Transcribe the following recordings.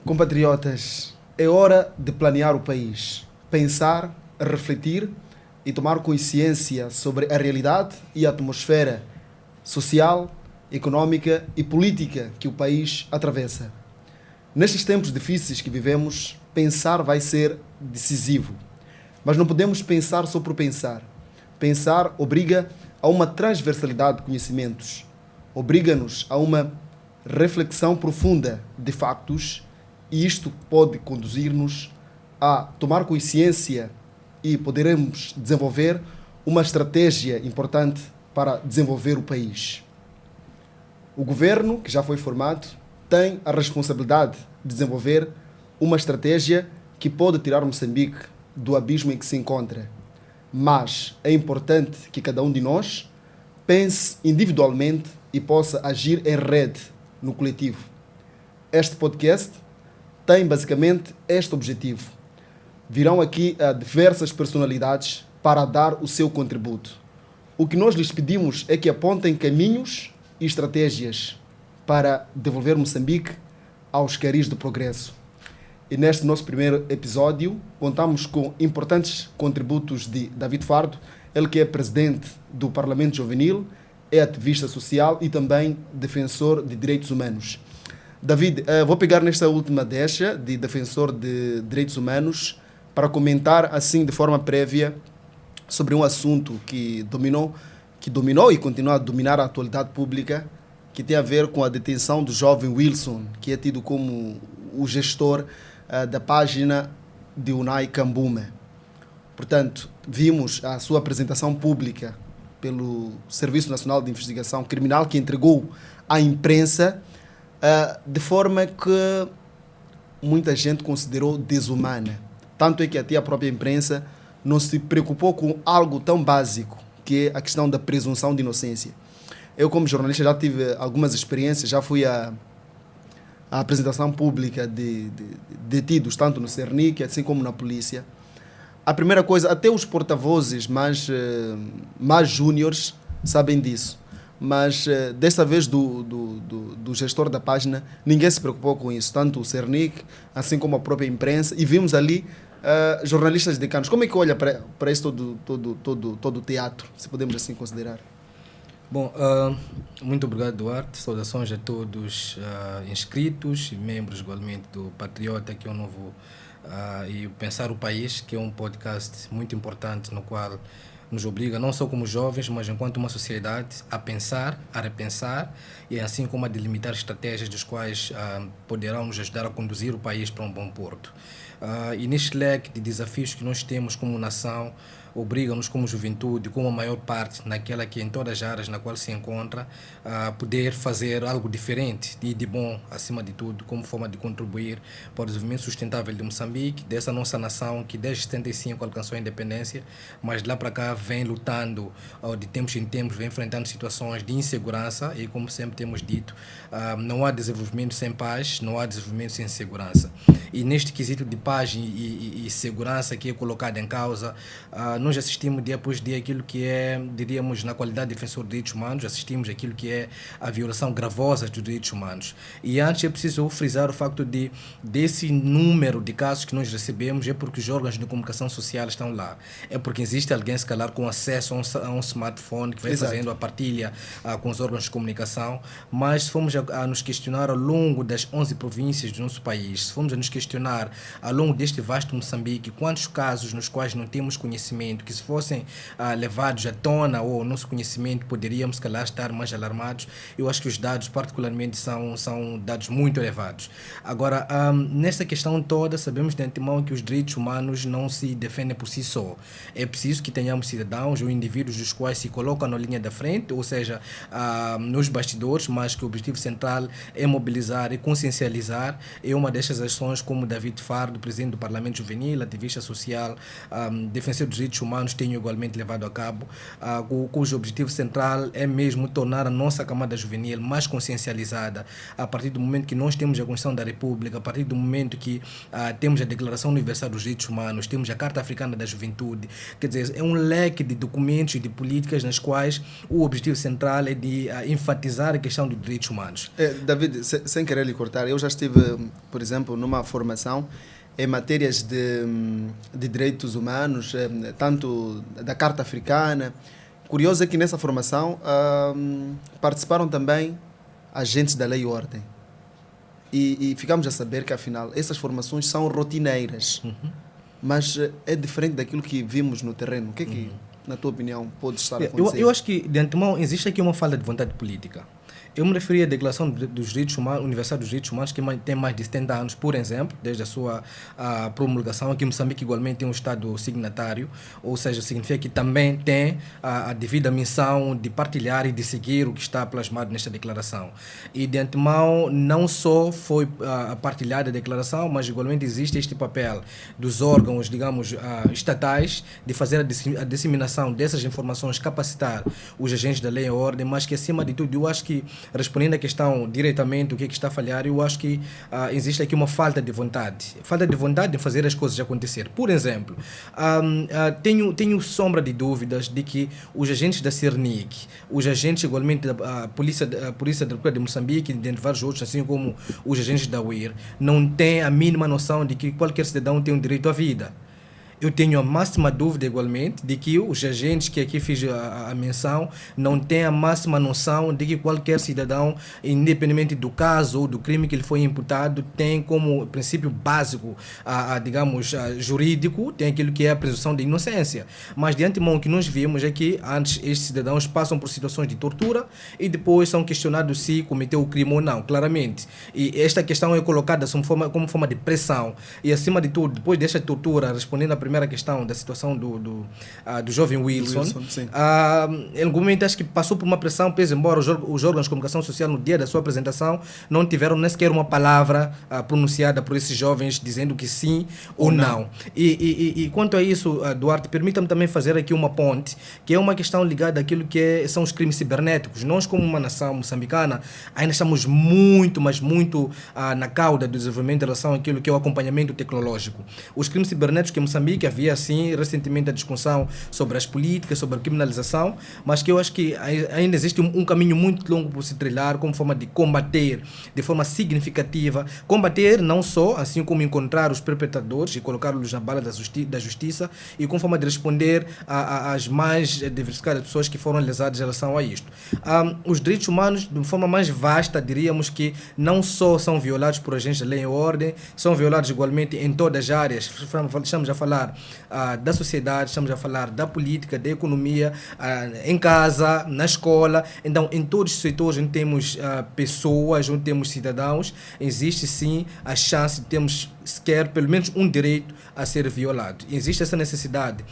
Compatriotas, é hora de planear o país, pensar, refletir e tomar consciência sobre a realidade e a atmosfera social, econômica e política que o país atravessa. Nestes tempos difíceis que vivemos, pensar vai ser decisivo. Mas não podemos pensar só por pensar. Pensar obriga a uma transversalidade de conhecimentos, obriga-nos a uma reflexão profunda de factos e isto pode conduzir-nos a tomar consciência e poderemos desenvolver uma estratégia importante para desenvolver o país. O governo, que já foi formado, tem a responsabilidade de desenvolver uma estratégia que pode tirar Moçambique do abismo em que se encontra. Mas é importante que cada um de nós pense individualmente e possa agir em rede, no coletivo. Este podcast tem basicamente este objetivo. Virão aqui diversas personalidades para dar o seu contributo. O que nós lhes pedimos é que apontem caminhos e estratégias para devolver Moçambique aos caris do progresso. E neste nosso primeiro episódio, contamos com importantes contributos de David Fardo, ele que é presidente do Parlamento Juvenil, é ativista social e também defensor de direitos humanos. David, vou pegar nesta última deixa de defensor de direitos humanos para comentar assim de forma prévia sobre um assunto que dominou e continua a dominar a atualidade pública, que tem a ver com a detenção do jovem Wilson, que é tido como o gestor da página de Unai Kambume. Portanto, vimos a sua apresentação pública pelo Serviço Nacional de Investigação Criminal, que entregou à imprensa de forma que muita gente considerou desumana. Tanto é que até a própria imprensa não se preocupou com algo tão básico, que é a questão da presunção de inocência. Eu, como jornalista, já tive algumas experiências, já fui à apresentação pública de detidos, tanto no Cernic, assim como na polícia. A primeira coisa, até os porta-vozes mais júniores sabem disso. Mas desta vez do gestor da página, ninguém se preocupou com isso, tanto o Cernic, assim como a própria imprensa, e vimos ali jornalistas decanos. Como é que olha para isso todo o teatro, se podemos assim considerar? Bom, muito obrigado, Duarte. Saudações a todos inscritos e membros igualmente do Patriota, que é o novo e Pensar o País, que é um podcast muito importante no qual nos obriga, não só como jovens, mas enquanto uma sociedade, a pensar, a repensar e assim como a delimitar estratégias dos quais poderão nos ajudar a conduzir o país para um bom porto. E neste leque de desafios que nós temos como nação, obriga-nos como juventude, como a maior parte naquela que em todas as áreas na qual se encontra, a poder fazer algo diferente e de bom, acima de tudo, como forma de contribuir para o desenvolvimento sustentável de Moçambique, dessa nossa nação que desde 75 alcançou a independência, mas de lá para cá vem lutando, de tempos em tempos, vem enfrentando situações de insegurança e, como sempre temos dito, não há desenvolvimento sem paz, não há desenvolvimento sem segurança. E neste quesito de paz e segurança que é colocado em causa, nós assistimos dia após dia aquilo que é, diríamos, na qualidade de defensor de direitos humanos, assistimos aquilo que é a violação gravosa dos direitos humanos. E antes é preciso frisar o facto desse número de casos que nós recebemos é porque os órgãos de comunicação social estão lá. É porque existe alguém, se calhar, com acesso a um smartphone que vai Exato. fazendo a partilha com os órgãos de comunicação. Mas se formos a nos questionar ao longo das 11 províncias do nosso país, se formos a nos questionar ao longo deste vasto Moçambique, quantos casos nos quais não temos conhecimento, que se fossem levados à tona ou o nosso conhecimento poderíamos, se calhar, estar mais alarmados, eu acho que os dados particularmente são dados muito elevados. Agora, nesta questão toda, sabemos de antemão que os direitos humanos não se defendem por si só. É preciso que tenhamos cidadãos ou indivíduos dos quais se colocam na linha da frente, ou seja, nos bastidores, mas que o objetivo central é mobilizar e consciencializar. É uma destas ações como David Fardo, presidente do Parlamento Juvenil, ativista social, defensor dos direitos humanos tenham igualmente levado a cabo, cujo objetivo central é mesmo tornar a nossa camada juvenil mais consciencializada a partir do momento que nós temos a Constituição da República, a partir do momento que temos a Declaração Universal dos Direitos Humanos, temos a Carta Africana da Juventude. Quer dizer, é um leque de documentos e de políticas nas quais o objetivo central é de enfatizar a questão dos direitos humanos. David, sem querer lhe cortar, eu já estive, por exemplo, numa formação em matérias de direitos humanos, tanto da Carta Africana. Curioso é que nessa formação participaram também agentes da lei e ordem. E ficamos a saber que, afinal, essas formações são rotineiras. Mas é diferente daquilo que vimos no terreno. O que é que, na tua opinião, pode estar acontecendo? Eu acho que, de antemão, existe aqui uma falta de vontade política. Eu me referi à Declaração dos Direitos Humanos, Universal dos Direitos Humanos, que tem mais de 70 anos, por exemplo, desde a sua promulgação. Aqui em Moçambique igualmente tem um Estado signatário, ou seja, significa que também tem a devida missão de partilhar e de seguir o que está plasmado nesta declaração. E de antemão, não só foi partilhada a declaração, mas igualmente existe este papel dos órgãos, digamos, estatais, de fazer a disseminação dessas informações, capacitar os agentes da lei e ordem, mas que, acima de tudo, eu acho que, respondendo à questão diretamente, o que é que está a falhar, eu acho que existe aqui uma falta de vontade. Falta de vontade de fazer as coisas acontecer. Por exemplo, tenho sombra de dúvidas de que os agentes da CERNIC, os agentes igualmente da Polícia da República de Moçambique, e de vários outros, assim como os agentes da UIR, não têm a mínima noção de que qualquer cidadão tem um direito à vida. Eu tenho a máxima dúvida, igualmente, de que os agentes que aqui fiz a menção não têm a máxima noção de que qualquer cidadão, independentemente do caso ou do crime que ele foi imputado, tem como princípio básico, digamos, jurídico, tem aquilo que é a presunção de inocência. Mas, de antemão, o que nós vimos é que antes estes cidadãos passam por situações de tortura e depois são questionados se cometeu o crime ou não, claramente. E esta questão é colocada como forma de pressão. E, acima de tudo, depois desta tortura, respondendo à primeira questão da situação do jovem Wilson, em algum momento acho que passou por uma pressão, pese embora os órgãos de comunicação social no dia da sua apresentação não tiveram nem sequer uma palavra pronunciada por esses jovens dizendo que sim ou não. E quanto a isso, Duarte, permita-me também fazer aqui uma ponte, que é uma questão ligada àquilo que são os crimes cibernéticos. Nós, como uma nação moçambicana, ainda estamos muito, mas muito na cauda do desenvolvimento em relação àquilo que é o acompanhamento tecnológico. Os crimes cibernéticos que em Moçambique havia, assim, recentemente a discussão sobre as políticas, sobre a criminalização, mas que eu acho que ainda existe um caminho muito longo por se trilhar como forma de combater de forma significativa, combater não só, assim como encontrar os perpetradores e colocá-los na bala da justiça, e com forma de responder às mais diversificadas pessoas que foram lesadas em relação a isto. Os direitos humanos, de forma mais vasta, diríamos que não só são violados por agentes da lei e ordem, são violados igualmente em todas as áreas. Estamos a falar da sociedade, estamos a falar da política, da economia, em casa, na escola. Então, em todos os setores onde temos pessoas, onde temos cidadãos, existe sim a chance de termos sequer pelo menos um direito a ser violado. Existe essa necessidade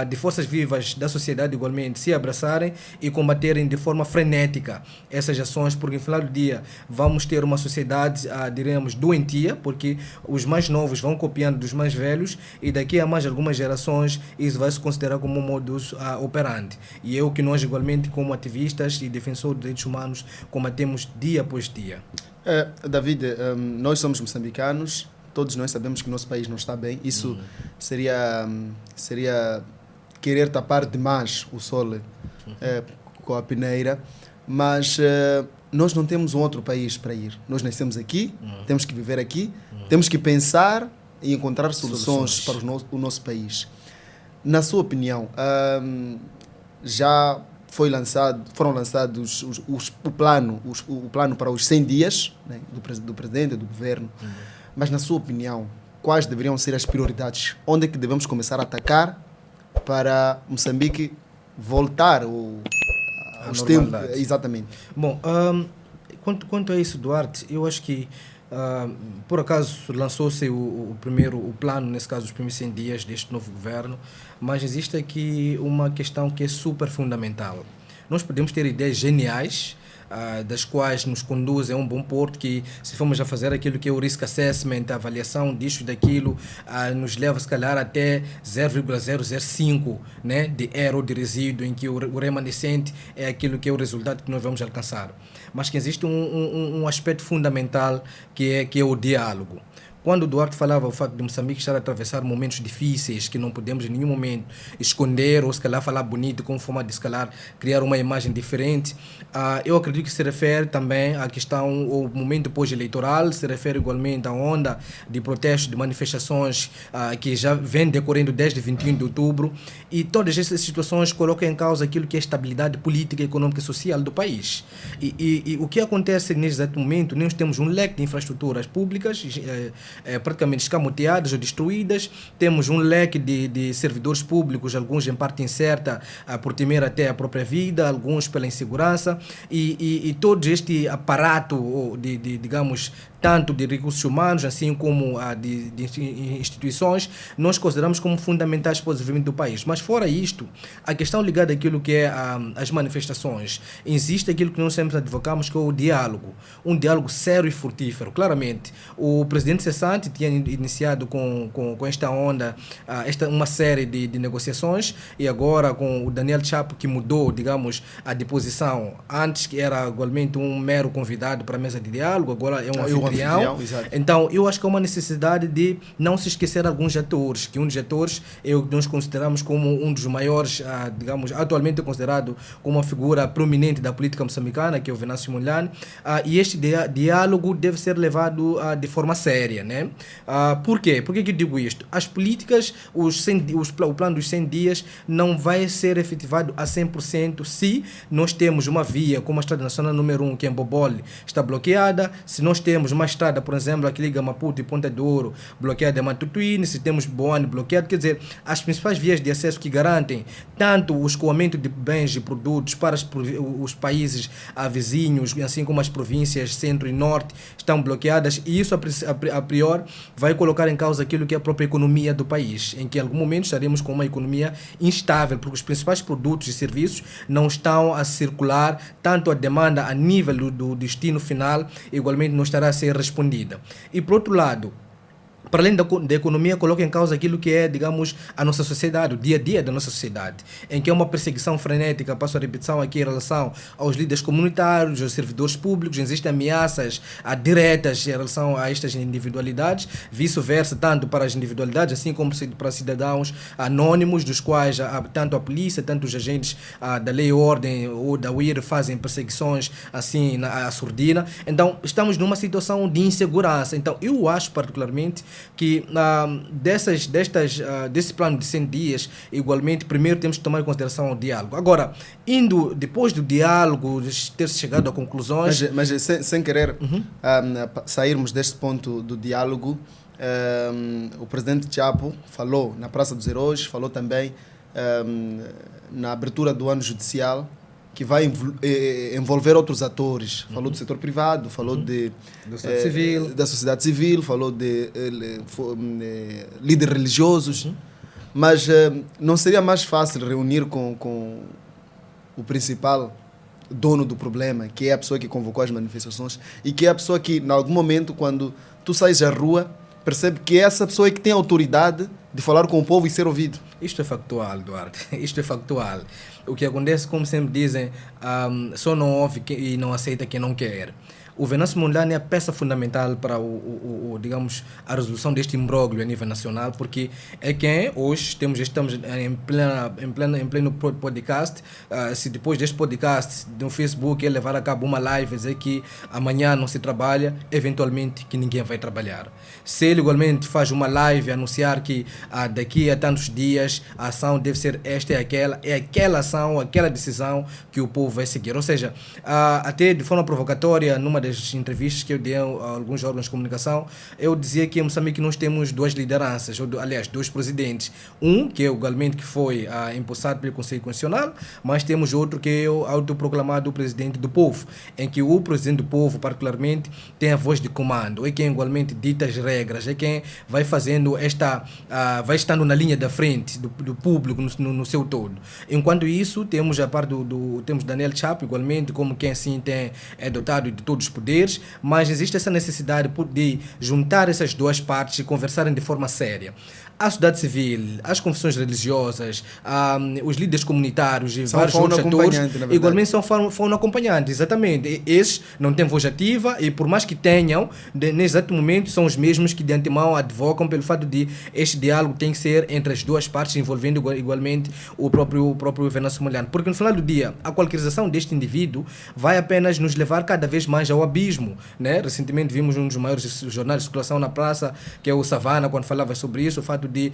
de forças vivas da sociedade igualmente se abraçarem e combaterem de forma frenética essas ações, porque no final do dia vamos ter uma sociedade, diremos, doentia, porque os mais novos vão copiando dos mais velhos e daqui a mais algumas gerações isso vai se considerar como um modus operandi. E é o que nós igualmente, como ativistas e defensores de direitos humanos, combatemos dia após dia. David, nós somos moçambicanos, todos nós sabemos que o nosso país não está bem. Isso seria querer tapar demais o sol com a peneira, mas nós não temos um outro país para ir. Nós nascemos aqui, temos que viver aqui, temos que pensar e encontrar soluções para o nosso país. Na sua opinião, já foram lançados o plano para os 100 dias, né, do presidente, do governo. Mas, na sua opinião, quais deveriam ser as prioridades? Onde é que devemos começar a atacar para Moçambique voltar aos tempos? Exatamente. Bom, quanto a isso, Duarte, eu acho que por acaso lançou-se o plano, nesse caso, os primeiros 100 dias deste novo governo, mas existe aqui uma questão que é super fundamental. Nós podemos ter ideias geniais, das quais nos conduzem a um bom porto, que se formos a fazer aquilo que é o risk assessment, a avaliação disto e daquilo, nos leva se calhar até 0,005, né, de erro de resíduo, em que o remanescente é aquilo que é o resultado que nós vamos alcançar. Mas que existe um aspecto fundamental que é o diálogo. Quando o Duarte falava o facto de Moçambique estar a atravessar momentos difíceis que não podemos em nenhum momento esconder ou se calhar falar bonito como forma de se calhar criar uma imagem diferente, eu acredito que se refere também à questão, o momento pós-eleitoral, se refere igualmente à onda de protestos, de manifestações que já vem decorrendo desde 21 de outubro, e todas essas situações colocam em causa aquilo que é a estabilidade política, econômica e social do país. E o que acontece neste exato momento, nós temos um leque de infraestruturas públicas praticamente escamoteadas ou destruídas, temos um leque de servidores públicos, alguns em parte incerta por temer até a própria vida, alguns pela insegurança, e todo este aparato digamos, tanto de recursos humanos, assim como de instituições, nós consideramos como fundamentais para o desenvolvimento do país. Mas fora isto, a questão ligada àquilo que é as manifestações, existe aquilo que nós sempre advocamos, que é o diálogo, um diálogo sério e frutífero. Claramente, o presidente cessante tinha iniciado com esta onda, uma série de negociações, e agora com o Daniel Chapo, que mudou, digamos, a deposição, antes que era igualmente um mero convidado para a mesa de diálogo, agora é um anfitrião. Então, eu acho que há uma necessidade de não se esquecer alguns atores, que um dos atores é o que nós consideramos como um dos maiores, digamos, atualmente considerado como uma figura prominente da política moçambicana, que é o Venâncio Mondlane, e este diálogo deve ser levado de forma séria, né? Por quê? Por que eu digo isto? As políticas, o plano dos 100 dias não vai ser efetivado a 100% se nós temos uma via como a Estrada Nacional número 1, que é em Bobole, está bloqueada, se nós temos uma estrada, por exemplo, que liga Maputo e Ponta de Ouro, bloqueada em Matutuíne, se temos Boane bloqueado, quer dizer, as principais vias de acesso que garantem tanto o escoamento de bens e produtos para os países vizinhos, assim como as províncias centro e norte, estão bloqueadas, e isso a priori vai colocar em causa aquilo que é a própria economia do país, em que em algum momento estaremos com uma economia instável, porque os principais produtos e serviços não estão a circular, tanto a demanda a nível do destino final, igualmente não estará a ser respondida. E por outro lado, para além da economia, coloca em causa aquilo que é, digamos, a nossa sociedade, o dia a dia da nossa sociedade, em que é uma perseguição frenética, passo a repetição aqui em relação aos líderes comunitários, aos servidores públicos, existem ameaças diretas em relação a estas individualidades, vice-versa, tanto para as individualidades, assim como para cidadãos anônimos, dos quais tanto a polícia, tanto os agentes da lei e ordem ou da UIR fazem perseguições assim à surdina. Então, estamos numa situação de insegurança. Então, eu acho particularmente que desse plano de 100 dias, igualmente, primeiro temos que tomar em consideração o diálogo. Agora, depois do diálogo, ter chegado a conclusões... Mas sem querer sairmos deste ponto do diálogo, o presidente Chapo falou na Praça dos Heróis, falou também na abertura do ano judicial, que vai envolver outros atores. Falou do setor privado, falou da sociedade civil, falou de líderes religiosos. Mas não seria mais fácil reunir com o principal dono do problema, que é a pessoa que convocou as manifestações e que é a pessoa que, em algum momento, quando tu sais à rua, percebe que é essa pessoa que tem autoridade de falar com o povo e ser ouvido? Isto é factual, Duarte. Isto é factual. O que acontece, como sempre dizem, só não ouve e não aceita quem não quer. O Venâncio Mondlane é a peça fundamental para digamos, a resolução deste imbróglio a nível nacional, porque é quem hoje estamos em pleno podcast. Se depois deste podcast no Facebook ele levar a cabo uma live e dizer que amanhã não se trabalha, eventualmente que ninguém vai trabalhar. Se ele igualmente faz uma live e anunciar que daqui a tantos dias a ação deve ser esta e é aquela ação, aquela decisão que o povo vai seguir. Ou seja, até de forma provocatória, numa das entrevistas que eu dei a alguns órgãos de comunicação, eu dizia que em Moçambique nós temos duas lideranças, aliás, dois presidentes. Um, que é o Galmente, que foi empossado pelo Conselho Constitucional, mas temos outro que é o autoproclamado presidente do povo, em que o presidente do povo, particularmente, tem a voz de comando, é quem igualmente dita as regras, é quem vai fazendo vai estando na linha da frente do público no seu todo. Enquanto isso, temos a parte temos Daniel Chapo, igualmente, como quem assim é dotado de todos os poderes, mas existe essa necessidade de juntar essas duas partes e conversarem de forma séria. A sociedade civil, as confissões religiosas, os líderes comunitários e vários outros atores, igualmente são fauna acompanhante, exatamente. Esses não têm voz ativa e, por mais que tenham, nesse exato momento, são os mesmos que de antemão advocam pelo fato de este diálogo tem que ser entre as duas partes, envolvendo igualmente o próprio Venâncio Mondlane. Porque no final do dia, a qualquerização deste indivíduo vai apenas nos levar cada vez mais ao abismo, né? Recentemente vimos um dos maiores jornais de circulação na praça, que é o Savana, quando falava sobre isso, o fato de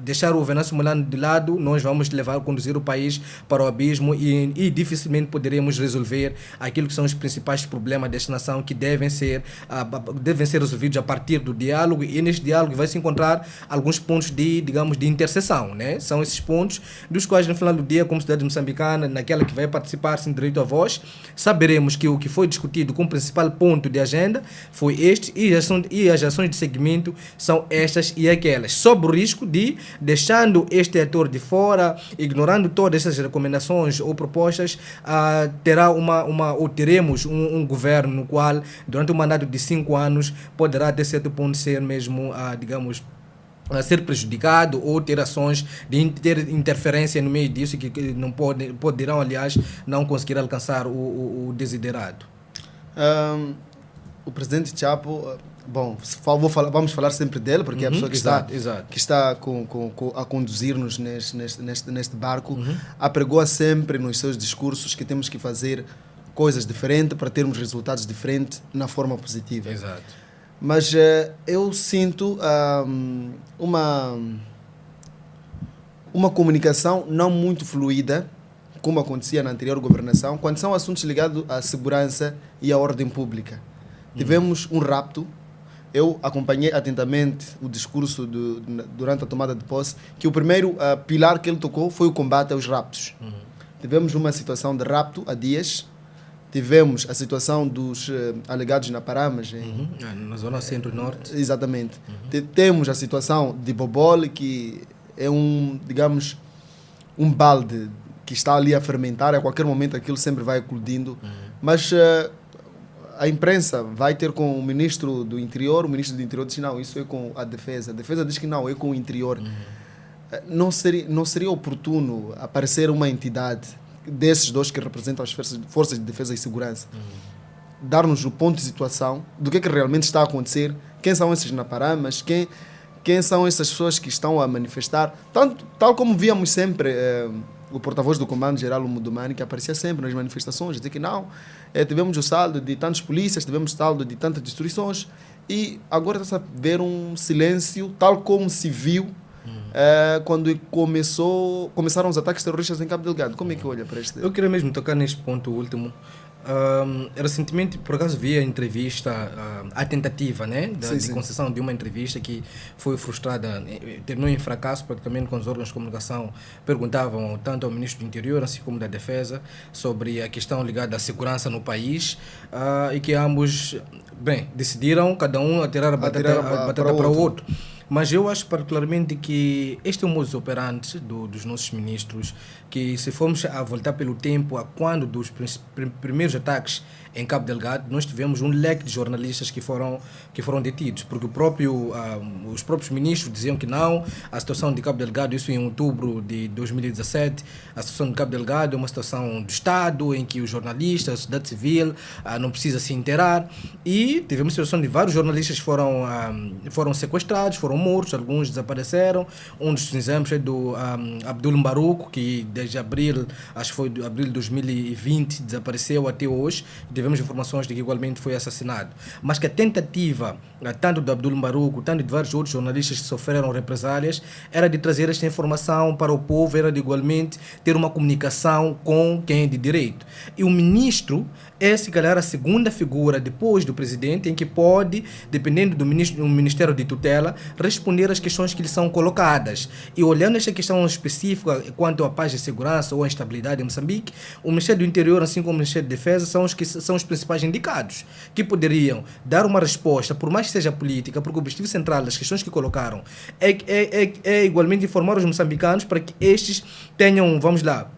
deixar o Venâncio Mondlane de lado, nós vamos conduzir o país para o abismo e dificilmente poderemos resolver aquilo que são os principais problemas desta nação, que devem ser resolvidos a partir do diálogo, e neste diálogo vai se encontrar alguns pontos de interseção, né? São esses pontos dos quais, no final do dia, como sociedade moçambicana, naquela que vai participar sem direito à voz, saberemos que o que foi discutido como principal ponto de agenda foi este, e as ações de seguimento são estas e aquelas, sob o risco de, deixando este ator de fora, ignorando todas essas recomendações ou propostas, teremos um governo no qual, durante um mandato de 5 anos, poderá até certo ponto ser mesmo, a ser prejudicado, ou ter ações de ter interferência no meio disso, que não poderão, aliás, não conseguir alcançar o desiderado. O presidente Chapo, bom, vamos falar sempre dele, porque é a pessoa que está a conduzir-nos neste barco, apregoa sempre nos seus discursos que temos que fazer coisas diferentes para termos resultados diferentes na forma positiva. Exato. Mas eu sinto uma comunicação não muito fluida, como acontecia na anterior governação, quando são assuntos ligados à segurança e à ordem pública. Tivemos um rapto. Eu acompanhei atentamente o discurso durante a tomada de posse, que o primeiro pilar que ele tocou foi o combate aos raptos. Tivemos uma situação de rapto há dias. Tivemos a situação dos alegados na Paramas. Na zona centro-norte. Exatamente. Temos a situação de Bobole, que é um balde que está ali a fermentar. A qualquer momento aquilo sempre vai eclodindo. Mas a imprensa vai ter com o ministro do Interior. O ministro do Interior diz: não, isso é com a defesa. A defesa diz que não, é com o interior. Não seria oportuno aparecer uma entidade desses dois que representam as forças de defesa e segurança, dar-nos o ponto de situação do que realmente está a acontecer, quem são esses naparamas, quem são essas pessoas que estão a manifestar, tal como víamos sempre o porta-voz do Comando-Geral, o Mudumani, que aparecia sempre nas manifestações, dizer que não, tivemos o saldo de tantos polícias, tivemos o saldo de tantas destruições, e agora está a ver um silêncio, tal como se viu quando começaram os ataques terroristas em Cabo Delgado. Como é que olha para este? Eu queria mesmo tocar neste ponto último. Recentemente, por acaso, vi a entrevista, a tentativa, né, de concessão de uma entrevista que foi frustrada, terminou em fracasso, praticamente, quando os órgãos de comunicação perguntavam tanto ao Ministro do Interior, assim como da Defesa, sobre a questão ligada à segurança no país, e que ambos, decidiram, cada um, a tirar a batata para o outro. Mas eu acho particularmente que este é o modus operandi dos nossos ministros, que se formos a voltar pelo tempo, a quando dos primeiros ataques em Cabo Delgado, nós tivemos um leque de jornalistas que foram detidos, porque os próprios ministros diziam que não, a situação de Cabo Delgado, isso em outubro de 2017, a situação de Cabo Delgado é uma situação do Estado, em que os jornalistas, a sociedade civil, não precisa se inteirar, e tivemos a situação de vários jornalistas que foram sequestrados, foram mortos, alguns desapareceram. Um dos exemplos é do Abdul Mbaruco, que desde abril, acho que foi de abril de 2020, desapareceu até hoje. Tivemos informações de que igualmente foi assassinado. Mas que a tentativa tanto do Abdul Maruco, tanto de vários outros jornalistas que sofreram represálias, era de trazer esta informação para o povo, era de igualmente ter uma comunicação com quem é de direito. E o ministro é, se calhar, a segunda figura depois do presidente em que pode, dependendo do Ministério de Tutela, responder às questões que lhe são colocadas. E olhando esta questão específica quanto à paz e segurança ou à estabilidade em Moçambique, o Ministério do Interior, assim como o Ministério de Defesa, são os principais indicados, que poderiam dar uma resposta, por mais que seja política, porque o objetivo central das questões que colocaram é igualmente informar os moçambicanos para que estes tenham, vamos lá,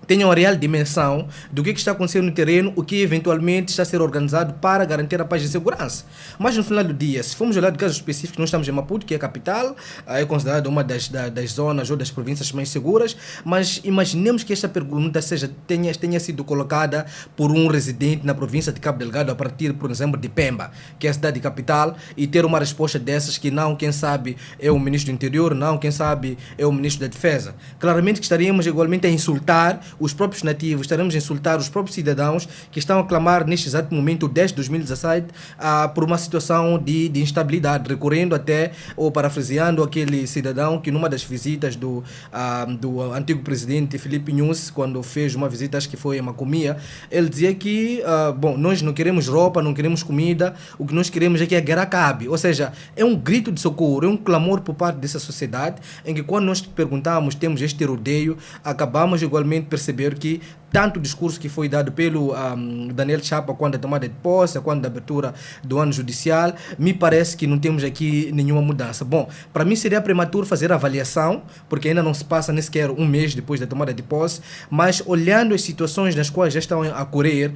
tenham a real dimensão do que está acontecendo no terreno, o que eventualmente está a ser organizado para garantir a paz e segurança. Mas no final do dia, se formos olhar de casos específicos, nós estamos em Maputo, que é a capital, é considerada uma das zonas ou das províncias mais seguras, mas imaginemos que esta pergunta tenha sido colocada por um residente na província de Cabo Delgado, a partir, por exemplo, de Pemba, que é a cidade capital, e ter uma resposta dessas que não, quem sabe, é o ministro do Interior, não, quem sabe, é o ministro da Defesa. Claramente que estaríamos igualmente a insultar os próprios nativos, estaremos a insultar os próprios cidadãos que estão a clamar neste exato momento, desde 2017, por uma situação de instabilidade, recorrendo até, ou parafraseando aquele cidadão que numa das visitas do antigo presidente Filipe Nunes, quando fez uma visita, acho que foi a Macomia, ele dizia que, nós não queremos roupa, não queremos comida, o que nós queremos é que a guerra acabe. Ou seja, é um grito de socorro, é um clamor por parte dessa sociedade, em que quando nós perguntamos, temos este rodeio, acabamos igualmente perceber que tanto o discurso que foi dado pelo Daniel Chapa quando a tomada de posse, quando a abertura do ano judicial, me parece que não temos aqui nenhuma mudança. Bom, para mim seria prematuro fazer a avaliação, porque ainda não se passa nem sequer um mês depois da tomada de posse, mas olhando as situações nas quais já estão a correr,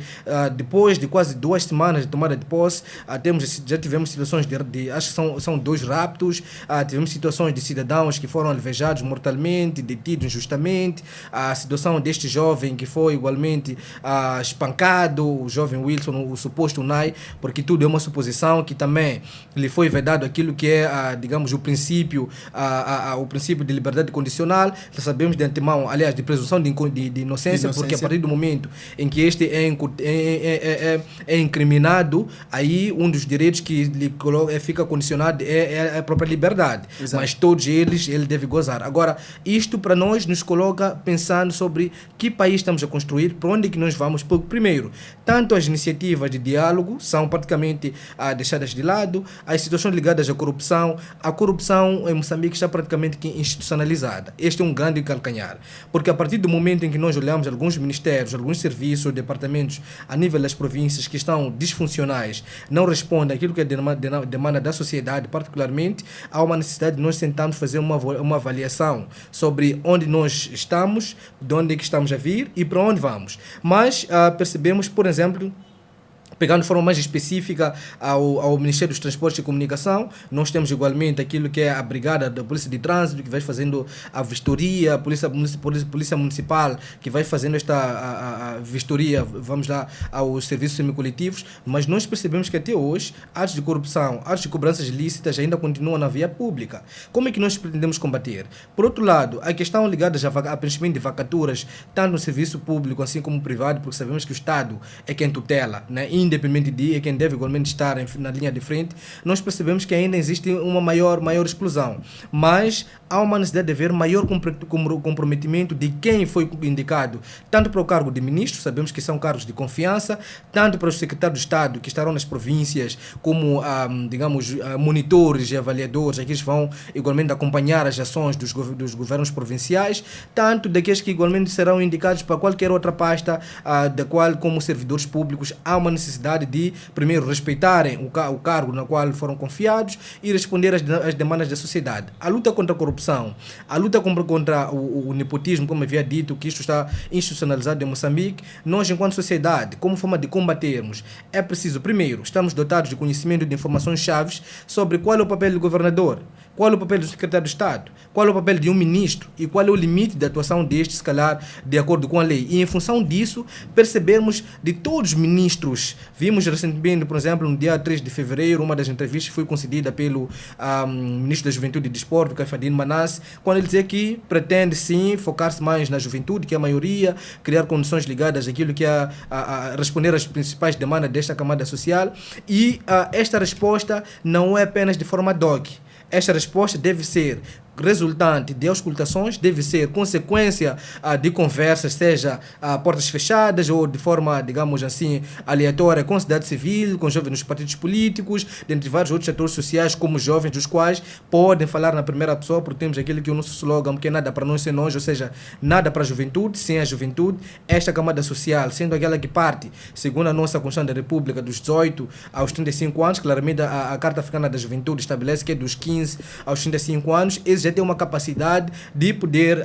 depois de quase 2 semanas de tomada de posse, já tivemos situações acho que são 2 raptos, tivemos situações de cidadãos que foram alvejados mortalmente, detidos injustamente, a situação deste jovem que foi igualmente espancado, o jovem Wilson, o suposto Unai, porque tudo é uma suposição, que também lhe foi vedado aquilo que é, digamos, o princípio de liberdade condicional. Já sabemos de antemão, aliás, de presunção de inocência, porque a partir do momento em que este é incriminado, aí um dos direitos que lhe fica condicionado é a própria liberdade. Exato. Mas todos ele deve gozar. Agora, isto para nós nos coloca pensando sobre que país estamos a construir, para onde é que nós vamos. Porque, primeiro, tanto as iniciativas de diálogo são praticamente deixadas de lado, as situações ligadas à corrupção, a corrupção em Moçambique está praticamente institucionalizada. Este é um grande calcanhar, porque a partir do momento em que nós olhamos alguns ministérios, alguns serviços, departamentos a nível das províncias que estão disfuncionais, não respondem àquilo que é demanda da sociedade, particularmente, há uma necessidade de nós tentarmos fazer uma avaliação sobre onde nós estamos, de onde é que estamos a vir e para onde vamos. Mas percebemos, por exemplo, pegando de forma mais específica ao Ministério dos Transportes e Comunicação, nós temos igualmente aquilo que é a Brigada da Polícia de Trânsito, que vai fazendo a vistoria, a Polícia Municipal, que vai fazendo esta vistoria, vamos lá, aos serviços semicoletivos, mas nós percebemos que até hoje, atos de corrupção, atos de cobranças ilícitas ainda continuam na via pública. Como é que nós pretendemos combater? Por outro lado, a questão ligada a preenchimento de vacaturas, tanto no serviço público assim como no privado, porque sabemos que o Estado é quem tutela, né? Independente de quem deve igualmente estar na linha de frente, nós percebemos que ainda existe uma maior explosão. Mas há uma necessidade de haver maior comprometimento de quem foi indicado, tanto para o cargo de ministro, sabemos que são cargos de confiança, tanto para os secretários de Estado que estarão nas províncias como, digamos, monitores e avaliadores, aqueles que vão igualmente acompanhar as ações dos governos provinciais, tanto daqueles que igualmente serão indicados para qualquer outra pasta, da qual, como servidores públicos, há uma necessidade de, primeiro, respeitarem o cargo no qual foram confiados e responder às demandas da sociedade. A luta contra a corrupção, a luta contra o nepotismo, como havia dito, que isto está institucionalizado em Moçambique, nós, enquanto sociedade, como forma de combatermos, é preciso, primeiro, estamos dotados de conhecimento de informações chaves sobre qual é o papel do governador, qual é o papel do secretário de Estado, qual é o papel de um ministro e qual é o limite de atuação deste, se calhar, de acordo com a lei. E em função disso, percebemos de todos os ministros. Vimos recentemente, por exemplo, no dia 3 de fevereiro, uma das entrevistas que foi concedida pelo ministro da Juventude e Desporto, Caifadine Manasse, quando ele dizia que pretende sim focar-se mais na juventude, que é a maioria, criar condições ligadas àquilo que é a responder às principais demandas desta camada social. E esta resposta não é apenas de forma ad hoc. Esta resposta deve ser resultante de auscultações, deve ser consequência de conversas, seja a portas fechadas ou de forma, digamos assim, aleatória com a sociedade civil, com jovens nos partidos políticos, dentre vários outros setores sociais, como jovens, dos quais podem falar na primeira pessoa, porque temos aquilo que é o nosso slogan, que é nada para nós sem nós, ou seja, nada para a juventude, sem a juventude. Esta camada social, sendo aquela que parte, segundo a nossa Constituição da República, dos 18 aos 35 anos, claramente a Carta Africana da Juventude estabelece que é dos 15 aos 35 anos, eles já têm uma capacidade de poder,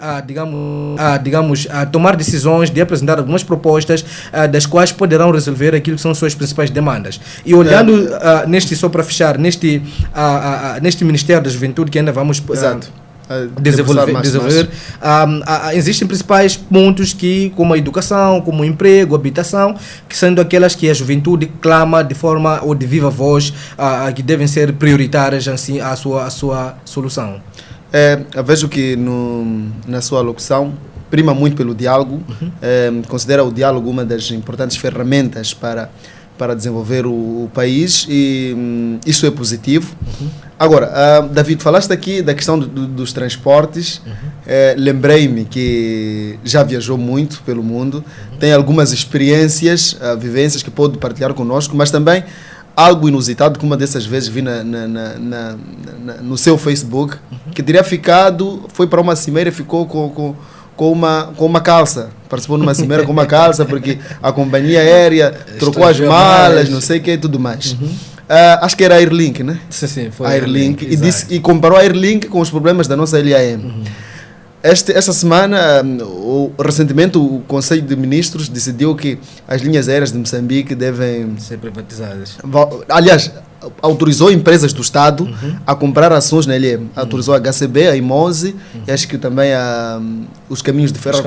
tomar decisões, de apresentar algumas propostas, das quais poderão resolver aquilo que são suas principais demandas. E olhando só para fechar, neste Ministério da Juventude, que ainda vamos desenvolver, existem principais pontos que, como a educação, como o emprego, a habitação, que sendo aquelas que a juventude clama de forma ou de viva voz, que devem ser prioritárias assim a sua solução. Eu vejo que na sua alocução prima muito pelo diálogo, considera o diálogo uma das importantes ferramentas para desenvolver o país, e isso é positivo. Agora, David, falaste aqui da questão dos transportes. Lembrei-me que já viajou muito pelo mundo, tem algumas experiências, vivências que pode partilhar conosco, mas também algo inusitado que uma dessas vezes vi no seu Facebook, que teria foi para uma cimeira e ficou com uma calça. Participou numa cimeira com uma calça, porque a companhia aérea trocou as malas, não sei o que e tudo mais. Acho que era a Airlink, né? Sim, foi a Airlink. E comparou a Airlink com os problemas da nossa LAM. Esta semana, recentemente, o Conselho de Ministros decidiu que as linhas aéreas de Moçambique devem ser privatizadas. Aliás, autorizou empresas do Estado a comprar ações na LM. Autorizou a HCB, a Imose, e acho que também os Caminhos de Ferro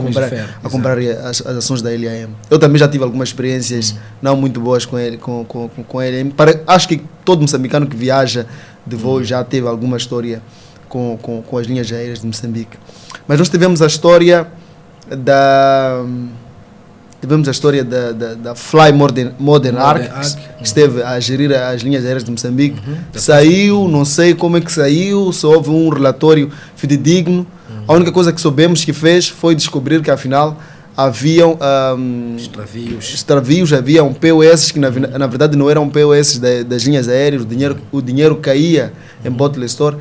a comprar as ações da LAM. Eu também já tive algumas experiências não muito boas com a LM. Acho que todo moçambicano que viaja de voo já teve alguma história com as linhas aéreas de Moçambique. Mas nós tivemos a história da Fly Modern Arc, que esteve a gerir as linhas aéreas de Moçambique. Saiu, não sei como é que saiu, só houve um relatório fidedigno. A única coisa que soubemos que fez foi descobrir que afinal haviam extravios, haviam POS que na verdade não eram POS das linhas aéreas, o dinheiro caía em Bottle Store.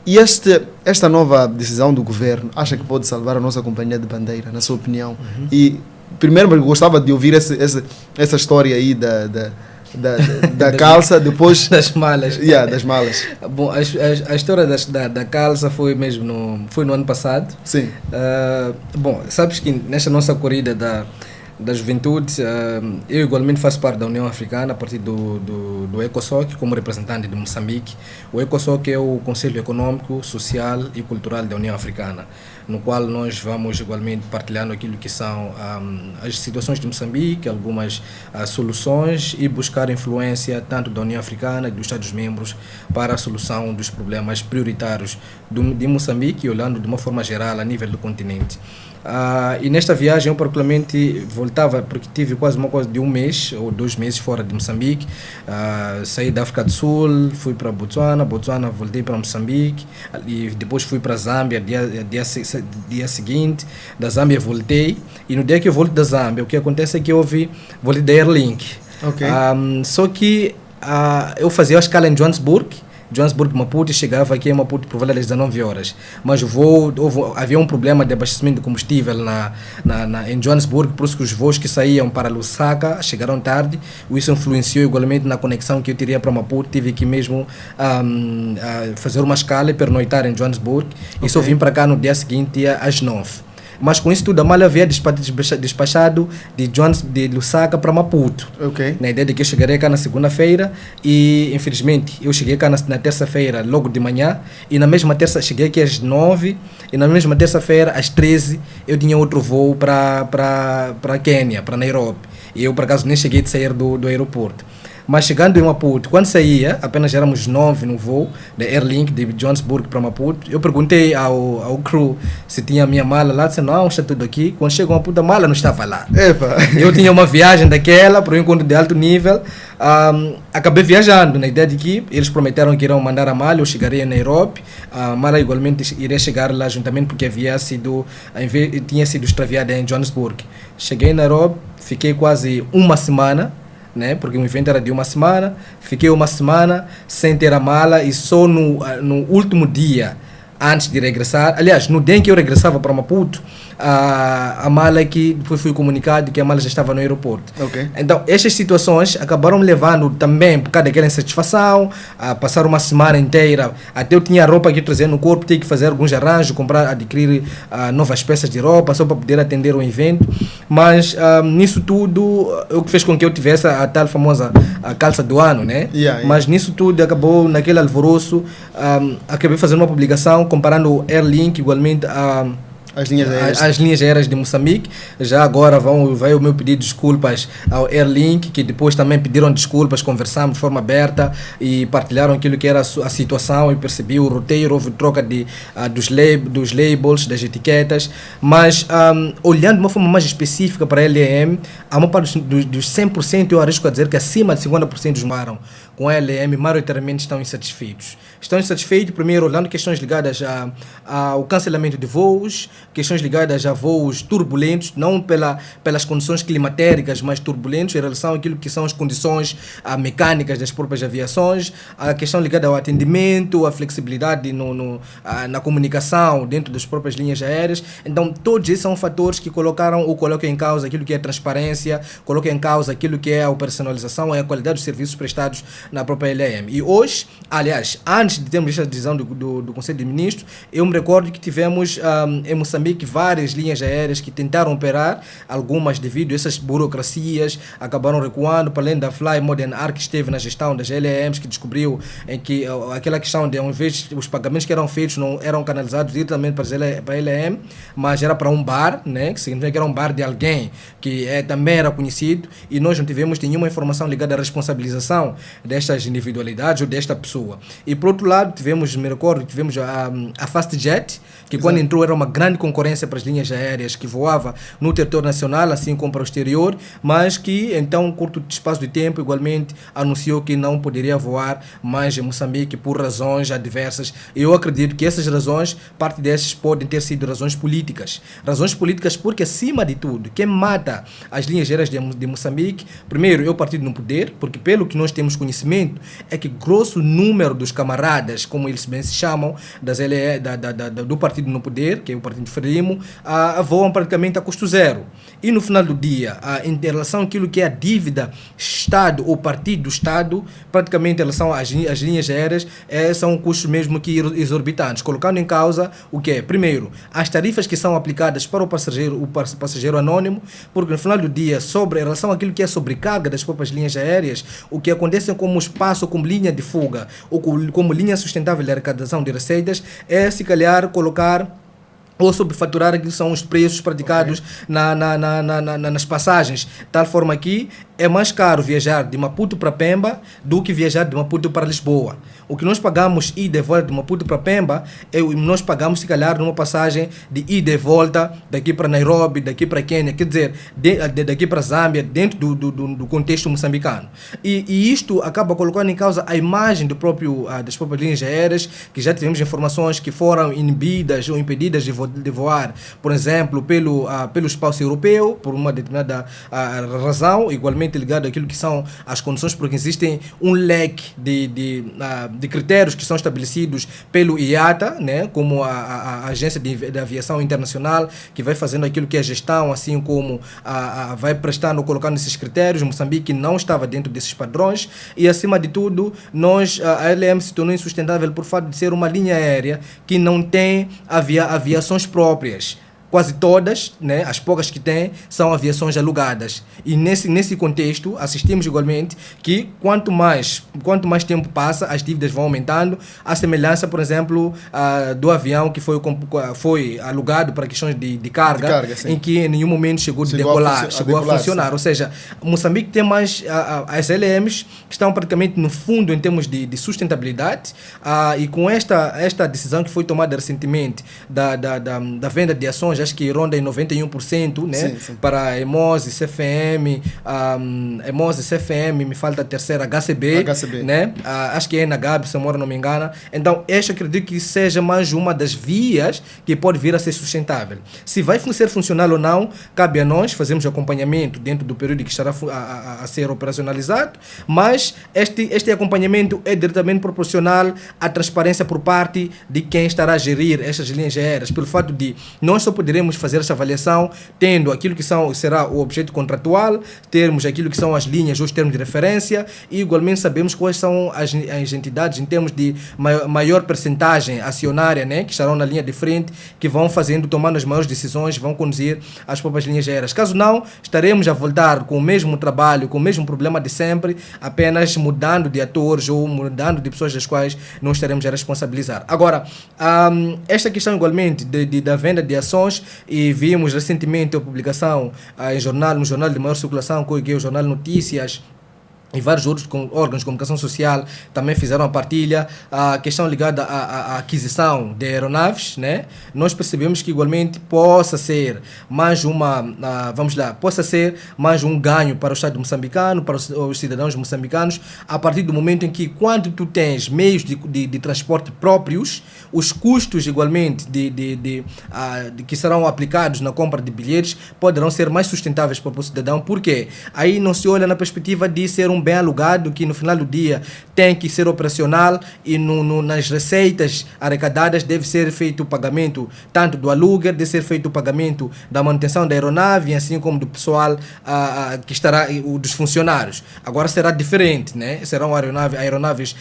E esta nova decisão do governo, acha que pode salvar a nossa companhia de bandeira, na sua opinião? E primeiro eu gostava de ouvir essa história aí da calça, depois das malas. Das malas. Bom, a história da calça foi no ano passado. Sim. Bom, sabes que nesta nossa corrida da juventude, eu igualmente faço parte da União Africana a partir do ECOSOC como representante de Moçambique. O ECOSOC é o Conselho Econômico, Social e Cultural da União Africana, no qual nós vamos igualmente partilhando aquilo que são as situações de Moçambique, algumas soluções, e buscar influência tanto da União Africana e dos Estados-membros para a solução dos problemas prioritários de Moçambique, olhando de uma forma geral a nível do continente. E nesta viagem eu particularmente voltava, porque tive quase uma coisa de 1 mês ou 2 meses fora de Moçambique. Saí da África do Sul, fui para Botswana, voltei para Moçambique, e depois fui para Zâmbia dia seguinte. Da Zâmbia voltei, e no dia que eu volto da Zâmbia, o que acontece é que eu voltei da Airlink. Só que eu fazia a escala em Johannesburg, Maputo, chegava aqui em Maputo por volta das 19 horas. Mas havia um problema de abastecimento de combustível em Johannesburg, por isso que os voos que saíam para Lusaka chegaram tarde. Isso influenciou igualmente na conexão que eu teria para Maputo. Tive que mesmo fazer uma escala e pernoitar em Johannesburg. E só vim para cá no dia seguinte, às 9. Mas com isso tudo, a mala havia despachado de Lusaka para Maputo. Ok. Na ideia de que eu chegaria cá na segunda-feira e, infelizmente, eu cheguei cá na terça-feira logo de manhã e na mesma terça, cheguei aqui às 9 e na mesma terça-feira, às 13, eu tinha outro voo para Quênia, para Nairobi. E eu, por acaso, nem cheguei de sair do aeroporto. Mas chegando em Maputo, quando saía, apenas éramos 9 no voo da Airlink de Johannesburg para Maputo. Eu perguntei ao crew se tinha a minha mala lá, disse não, está tudo aqui. Quando chegou a Maputo, a mala não estava lá. Epa. Eu tinha uma viagem daquela para um encontro de alto nível. Acabei viajando na ideia de que eles prometeram que irão mandar a mala, eu chegaria em Nairobi. A mala igualmente iria chegar lá juntamente porque tinha sido extraviada em Johannesburg. Cheguei em Nairobi, fiquei quase uma semana, né? Porque o evento era de uma semana, fiquei uma semana sem ter a mala e só no último dia antes de regressar, aliás, no dia em que eu regressava para Maputo, a mala que fui comunicado que a mala já estava no aeroporto. Okay. Então, estas situações acabaram me levando também por causa daquela insatisfação, a passar uma semana inteira, até eu tinha roupa que eu trazia no corpo, tinha que fazer alguns arranjos, adquirir novas peças de roupa, só para poder atender o evento, mas nisso tudo, o que fez com que eu tivesse a tal famosa calça do ano, né? Mas nisso tudo, acabou, naquele alvoroço, acabei fazendo uma publicação comparando o Airlink igualmente as linhas aéreas de Moçambique. Já agora vai o meu pedido de desculpas ao Airlink, que depois também pediram desculpas, conversamos de forma aberta e partilharam aquilo que era a situação e percebi o roteiro, houve troca dos labels, das etiquetas, mas olhando de uma forma mais específica para a LEM, a maior parte dos 100% eu arrisco a dizer que acima de 50% dos maram com a LEM maioritariamente estão insatisfeitos. Estão insatisfeitos, primeiro, olhando questões ligadas ao cancelamento de voos, questões ligadas a voos turbulentos, não pelas condições climatéricas, mas turbulentos em relação àquilo que são as condições mecânicas das próprias aviações, a questão ligada ao atendimento, a flexibilidade na comunicação dentro das próprias linhas aéreas. Então, todos esses são fatores que colocam em causa aquilo que é transparência, colocam em causa aquilo que é a operacionalização e a qualidade dos serviços prestados na própria LAM. E hoje, aliás, antes de termos esta decisão do Conselho de Ministros, eu me recordo que tivemos em Moçambique várias linhas aéreas que tentaram operar, algumas devido a essas burocracias acabaram recuando, para além da Fly Modern Air que esteve na gestão das LAMs, que descobriu em que aquela questão de, ao invés os pagamentos que eram feitos não eram canalizados diretamente para a LAM, mas era para um bar, né, que significa que era um bar de alguém que também era conhecido, e nós não tivemos nenhuma informação ligada à responsabilização destas individualidades ou desta pessoa. E por outro lado, me recordo, tivemos a FastJet, que quando entrou era uma grande concorrência para as linhas aéreas que voava no território nacional, assim como para o exterior, mas que então, um curto espaço de tempo, igualmente anunciou que não poderia voar mais em Moçambique por razões adversas. Eu acredito que essas razões, parte dessas podem ter sido razões políticas. Razões políticas porque, acima de tudo, quem mata as linhas aéreas de Moçambique, primeiro, é o partido no poder, porque pelo que nós temos conhecimento, é que grosso número dos camaradas, como eles bem se chamam, do partido no poder, que é o partido de Frelimo, voam praticamente a custo zero. E no final do dia, em relação àquilo que é a dívida Estado ou partido do Estado, praticamente em relação às linhas aéreas, são custos mesmo que exorbitantes, colocando em causa o que é, primeiro, as tarifas que são aplicadas para o passageiro anônimo, porque no final do dia, em relação àquilo que é sobrecarga das próprias linhas aéreas, o que acontece como espaço, como linha de fuga, ou como linha sustentável de arrecadação de receitas, é se calhar colocar ou sobrefaturar aquilo que são os preços praticados nas passagens, tal forma que é mais caro viajar de Maputo para Pemba do que viajar de Maputo para Lisboa. O que nós pagamos ida e volta de Maputo para Pemba, nós pagamos se calhar numa passagem de ida e volta daqui para Nairobi, daqui para Quênia, quer dizer, daqui para Zâmbia, dentro do contexto moçambicano. E isto acaba colocando em causa a imagem das próprias linhas aéreas, que já tivemos informações que foram inibidas ou impedidas de voar, por exemplo, pelo espaço europeu, por uma determinada razão, igualmente ligado àquilo que são as condições, porque existem um leque de critérios que são estabelecidos pelo IATA, né, como a Agência de Aviação Internacional, que vai fazendo aquilo que é a gestão, assim como vai prestando, colocando esses critérios. Moçambique não estava dentro desses padrões e, acima de tudo, a LM se tornou insustentável por fato de ser uma linha aérea que não tem aviações próprias. quase todas, né, as poucas que têm, são aviações alugadas. E nesse contexto, assistimos igualmente que quanto mais tempo passa, as dívidas vão aumentando, a semelhança, por exemplo, do avião que foi alugado para questões de carga em que em nenhum momento chegou a funcionar. Ou seja, Moçambique tem mais as LMs que estão praticamente no fundo em termos de sustentabilidade, e com esta decisão que foi tomada recentemente da venda de ações, acho que ronda em 91%, né? Sim. Para EMOS e CFM, EMOS e CFM, me falta a terceira, HCB. Né? Acho que é na Gabi, se eu não me engano. Então, este acredito que seja mais uma das vias que pode vir a ser sustentável. Se vai ser funcional ou não, cabe a nós fazermos acompanhamento dentro do período que estará a ser operacionalizado, mas este acompanhamento é diretamente proporcional à transparência por parte de quem estará a gerir estas linhas aéreas, pelo fato de nós só poderemos fazer essa avaliação tendo aquilo que será o objeto contratual, termos aquilo que são as linhas ou os termos de referência, e igualmente sabemos quais são as entidades em termos de maior percentagem acionária, né, que estarão na linha de frente, que vão tomando as maiores decisões, vão conduzir as próprias linhas aéreas. Caso não, estaremos a voltar com o mesmo trabalho, com o mesmo problema de sempre, apenas mudando de atores ou mudando de pessoas das quais não estaremos a responsabilizar. Agora, esta questão igualmente da venda de ações, e vimos recentemente a publicação no jornal de maior circulação, que é o Jornal Notícias, e vários outros órgãos de comunicação social também fizeram a partilha, a questão ligada à aquisição de aeronaves, né? Nós percebemos que igualmente possa ser mais um ganho para o Estado moçambicano, para os cidadãos moçambicanos, a partir do momento em que, quando tu tens meios de transporte próprios, os custos igualmente que serão aplicados na compra de bilhetes poderão ser mais sustentáveis para o cidadão, porque aí não se olha na perspectiva de ser um bem alugado que no final do dia tem que ser operacional, e nas receitas arrecadadas deve ser feito o pagamento tanto do aluguer, deve ser feito o pagamento da manutenção da aeronave, assim como do pessoal que estará, dos funcionários. Agora será diferente, né? Serão aeronaves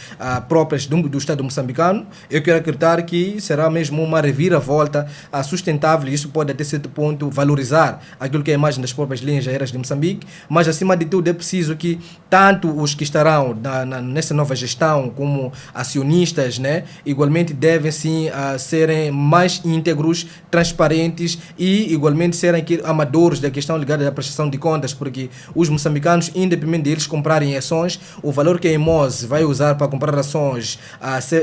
próprias do Estado moçambicano. Eu quero acreditar que será mesmo uma reviravolta sustentável, e isso pode até certo ponto valorizar aquilo que é a imagem das próprias linhas aéreas de Moçambique, mas acima de tudo é preciso que tanto os que estarão nessa nova gestão como acionistas, né, igualmente devem sim serem mais íntegros, transparentes, e igualmente serem amadores da questão ligada à prestação de contas, porque os moçambicanos, independente deles comprarem ações, o valor que a EMOS vai usar para comprar ações,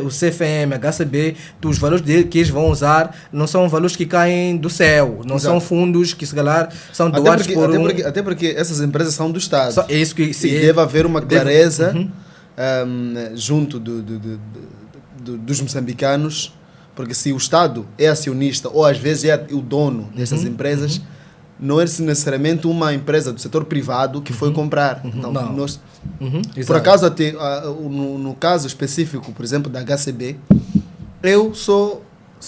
o CFM, a HCB, os valores que eles vão usar não são valores que caem do céu, não Exato. São fundos que se calhar são doados até porque essas empresas são do Estado. É isso que deve haver uma clareza junto dos moçambicanos, porque se o Estado é acionista ou às vezes é o dono destas empresas, não é necessariamente uma empresa do setor privado que foi comprar. Então, por acaso, até, no caso específico, por exemplo, da HCB, eu sou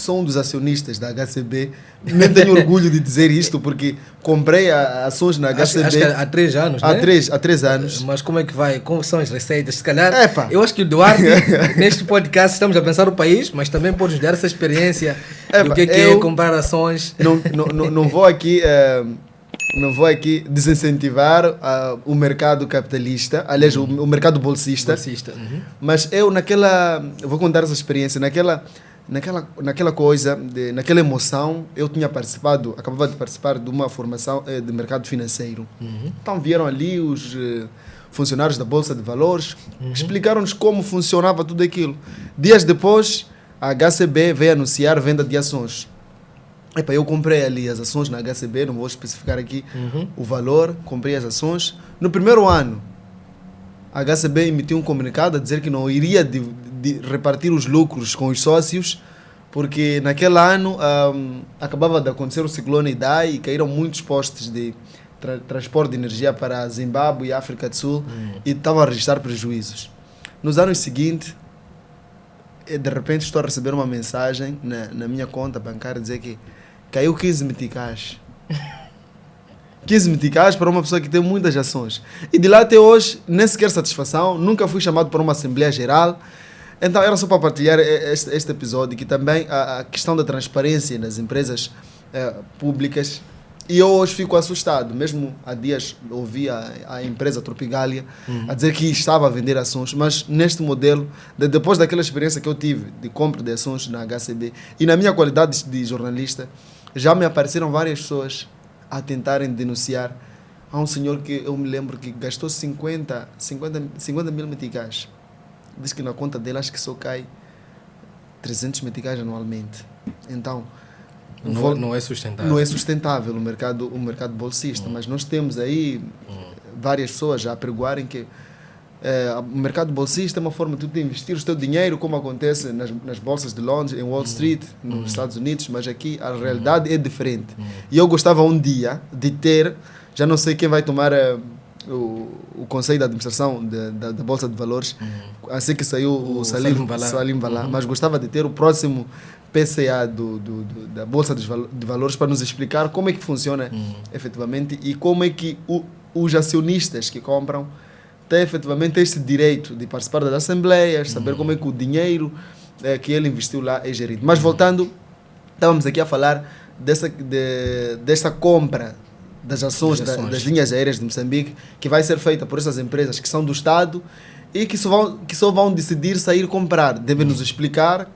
um dos acionistas da HCB. Nem tenho orgulho de dizer isto, porque comprei ações na HCB. Acho que há 3 anos, há né? 3 anos. Mas como é que vai? Como são as receitas? Se calhar, eu acho que o Duarte, neste podcast, estamos a pensar o país, mas também pode nos dar essa experiência do que é comprar ações. Não vou aqui desincentivar o mercado capitalista, aliás, o mercado bolsista. Mas eu vou contar essa experiência, naquela coisa, naquela emoção, eu acabava de participar de uma formação de mercado financeiro. Então vieram ali os funcionários da Bolsa de Valores, explicaram-nos como funcionava tudo aquilo. Dias depois, a HCB veio anunciar a venda de ações. Eu comprei ali as ações na HCB, não vou especificar aqui o valor, comprei as ações. No primeiro ano, a HCB emitiu um comunicado a dizer que não iria de repartir os lucros com os sócios, porque naquele ano acabava de acontecer o ciclone Idai e caíram muitos postes de transporte de energia para Zimbábue e África do Sul, e estavam a registrar prejuízos. Nos anos seguintes, de repente estou a receber uma mensagem na minha conta bancária dizer que caiu 15 meticais. 15 meticais para uma pessoa que tem muitas ações. E de lá até hoje, nem sequer satisfação, nunca fui chamado para uma Assembleia Geral. Então era só para partilhar este episódio, que também a questão da transparência nas empresas públicas. E eu hoje fico assustado. Mesmo há dias ouvi a empresa Tropigalia a dizer que estava a vender ações, mas neste modelo, depois daquela experiência que eu tive de compra de ações na HCB e na minha qualidade de jornalista, já me apareceram várias pessoas a tentarem denunciar. Há um senhor que eu me lembro que gastou 50 mil meticais. Diz que na conta dele acho que só cai 300 meticais anualmente. Então, não é sustentável. Não é sustentável o mercado bolsista, mas nós temos aí várias pessoas já a apregoarem que o mercado bolsista é uma forma de tu investir o teu dinheiro, como acontece nas bolsas de Londres, em Wall Street, nos Estados Unidos, mas aqui a realidade é diferente. E eu gostava um dia de ter, já não sei quem vai tomar o conselho de administração da Bolsa de Valores, assim que saiu o Salim Valá, mas gostava de ter o próximo PCA da Bolsa de Valores para nos explicar como é que funciona efetivamente e como é que os acionistas que compram têm efetivamente este direito de participar das assembleias, saber como é que o dinheiro que ele investiu lá é gerido. Mas voltando, estávamos aqui a falar desta compra das ações das linhas aéreas de Moçambique, que vai ser feita por essas empresas que são do Estado e que só vão decidir sair comprar. Devem nos explicar,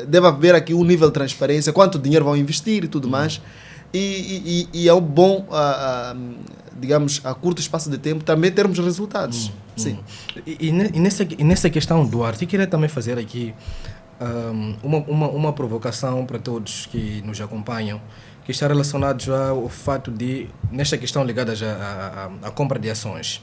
deve haver aqui um nível de transparência, quanto dinheiro vão investir e tudo mais. E é um bom, digamos, a curto espaço de tempo também termos resultados. Sim. E nessa questão, Duarte, eu queria também fazer aqui uma provocação para todos que nos acompanham, que está relacionado ao fato de, nesta questão ligada à compra de ações.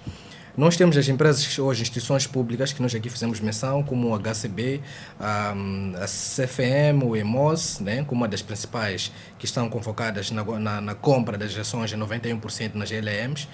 Nós temos as empresas ou as instituições públicas que nós aqui fizemos menção, como o HCB, a CFM, o EMOS, né, como uma das principais que estão convocadas na compra das ações a 91% nas GLMs.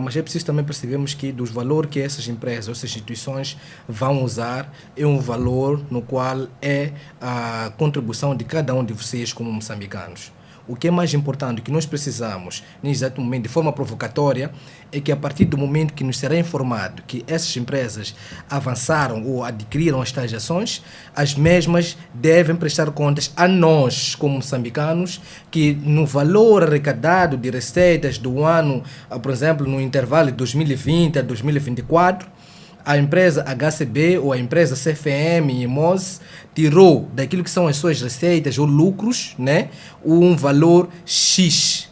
Mas é preciso também percebermos que dos valores que essas empresas ou essas instituições vão usar é um valor no qual é a contribuição de cada um de vocês como moçambicanos. O que é mais importante, o que nós precisamos, nesse exato momento, de forma provocatória, é que a partir do momento que nos será informado que essas empresas avançaram ou adquiriram as tais ações, as mesmas devem prestar contas a nós, como moçambicanos, que no valor arrecadado de receitas do ano, por exemplo, no intervalo de 2020 a 2024, a empresa HCB ou a empresa CFM e EMOS tirou daquilo que são as suas receitas ou lucros, né, um valor X.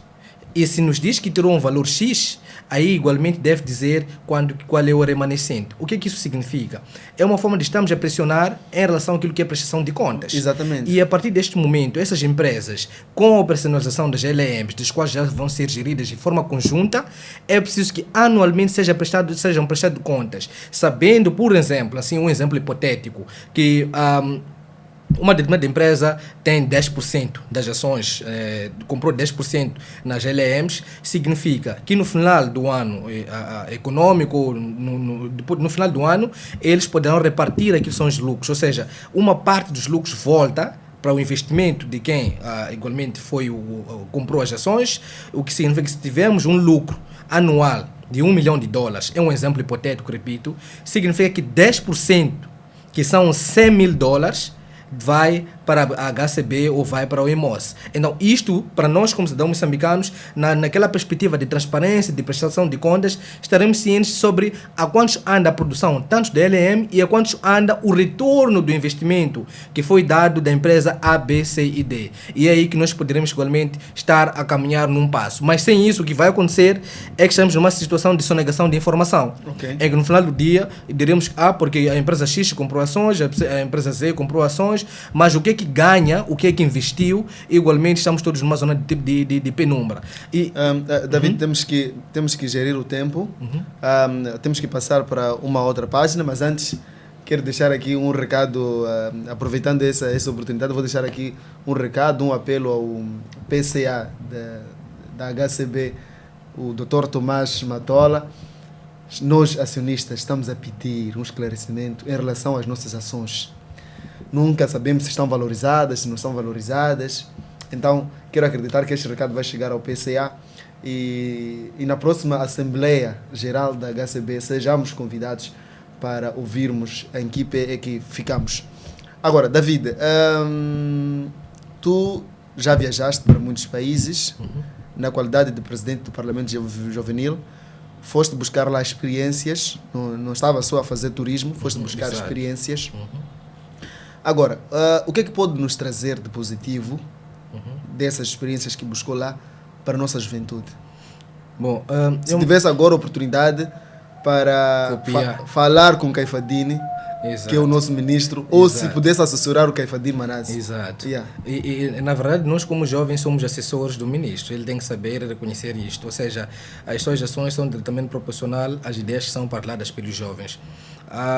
E se nos diz que tirou um valor X, aí igualmente deve dizer qual é o remanescente. O que isso significa? É uma forma de estarmos a pressionar em relação àquilo que é prestação de contas. Exatamente. E a partir deste momento, essas empresas, com a operacionalização das LMs, das quais já vão ser geridas de forma conjunta, é preciso que anualmente sejam prestadas contas, sabendo, por exemplo, assim, um exemplo hipotético, que uma determinada empresa tem 10% das ações, comprou 10% nas LMs, significa que no final do ano econômico, no final do ano, eles poderão repartir aquilo que são os lucros, ou seja, uma parte dos lucros volta para o investimento de quem igualmente comprou as ações, o que significa que se tivermos um lucro anual de $1 milhão, é um exemplo hipotético, repito, significa que 10%, que são $100 mil, vai para a HCB ou vai para o EMOS. Então, isto, para nós como cidadãos moçambicanos, naquela perspectiva de transparência, de prestação de contas, estaremos cientes sobre a quantos anda a produção, tanto da LM, e a quantos anda o retorno do investimento que foi dado da empresa A, B, C e D. E é aí que nós poderemos igualmente estar a caminhar num passo. Mas sem isso, o que vai acontecer é que estamos numa situação de sonegação de informação. Okay. É que no final do dia, diremos porque a empresa X comprou ações, a empresa Z comprou ações, mas o que é que ganha, o que é que investiu, igualmente estamos todos numa zona de penumbra. E, David, temos que gerir o tempo, temos que passar para uma outra página, mas antes quero deixar aqui um recado, aproveitando essa oportunidade, vou deixar aqui um recado, um apelo ao PCA da HCB, o Dr. Tomás Matola. Nós, acionistas, estamos a pedir um esclarecimento em relação às nossas ações. Nunca sabemos se estão valorizadas, se não estão valorizadas. Então, quero acreditar que este recado vai chegar ao PCA e na próxima Assembleia Geral da HCB sejamos convidados para ouvirmos em que pé é que ficamos. Agora, David, tu já viajaste para muitos países, na qualidade de presidente do Parlamento Juvenil, foste buscar lá experiências, não estava só a fazer turismo, foste buscar Exato. experiências. Agora, o que é que pode nos trazer de positivo dessas experiências que buscou lá para a nossa juventude? Bom, Se tivesse agora a oportunidade para Copiar. falar com o Caifadine, Exato. que é o nosso ministro, ou se Exato. pudesse assessorar o Caifadine Manassi. Exato. Yeah. E, na verdade, nós como jovens somos assessores do ministro. Ele tem que saber e reconhecer isto. Ou seja, as suas ações são diretamente proporcional às ideias que são parladas pelos jovens.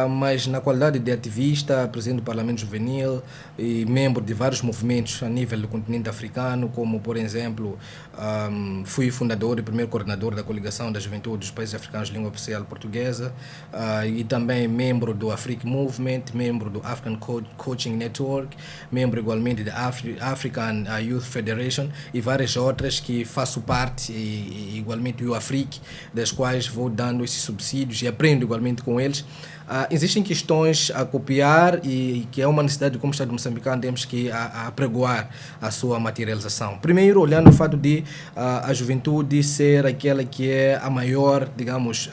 Mas na qualidade de ativista, presidente do Parlamento Juvenil e membro de vários movimentos a nível do continente africano, como, por exemplo, fui fundador e primeiro coordenador da Coligação da Juventude dos Países Africanos de Língua Oficial Portuguesa, e também membro do Africa Movement, membro do African Coaching Network, membro igualmente da African Youth Federation e várias outras que faço parte, e igualmente do Afrique, das quais vou dando esses subsídios e aprendo igualmente com eles. Existem questões a copiar e que é uma necessidade, como Estado moçambicano, temos que apregoar a sua materialização. Primeiro, olhando o fato de a juventude ser aquela que é a maior, digamos,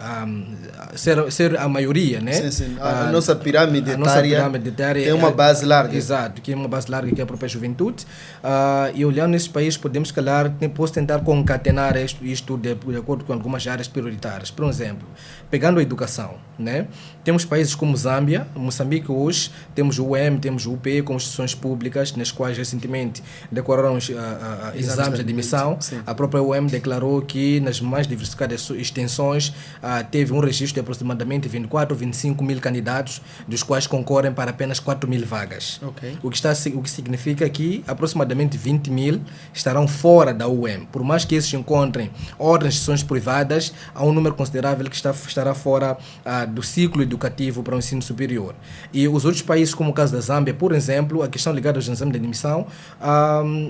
ser a maioria, né? Sim, sim. A nossa pirâmide etária tem uma base larga. Exato, que é uma base larga que é a própria juventude. E olhando nesse país, podemos, calhar, posso tentar concatenar isto de acordo com algumas áreas prioritárias. Por exemplo, pegando a educação, né? Temos países como Zâmbia, Moçambique hoje, temos o UEM, temos o UP, como instituições públicas, nas quais recentemente decoraram exames de admissão. Sim. A própria UEM declarou que nas mais diversificadas extensões teve um registro de aproximadamente 24 ou 25 mil candidatos, dos quais concorrem para apenas 4 mil vagas. Okay. O que significa que aproximadamente 20 mil estarão fora da UEM. Por mais que esses encontrem outras instituições privadas, há um número considerável que estará fora do ciclo educativo para o ensino superior. E os outros países, como o caso da Zâmbia, por exemplo, a questão ligada aos exames de admissão,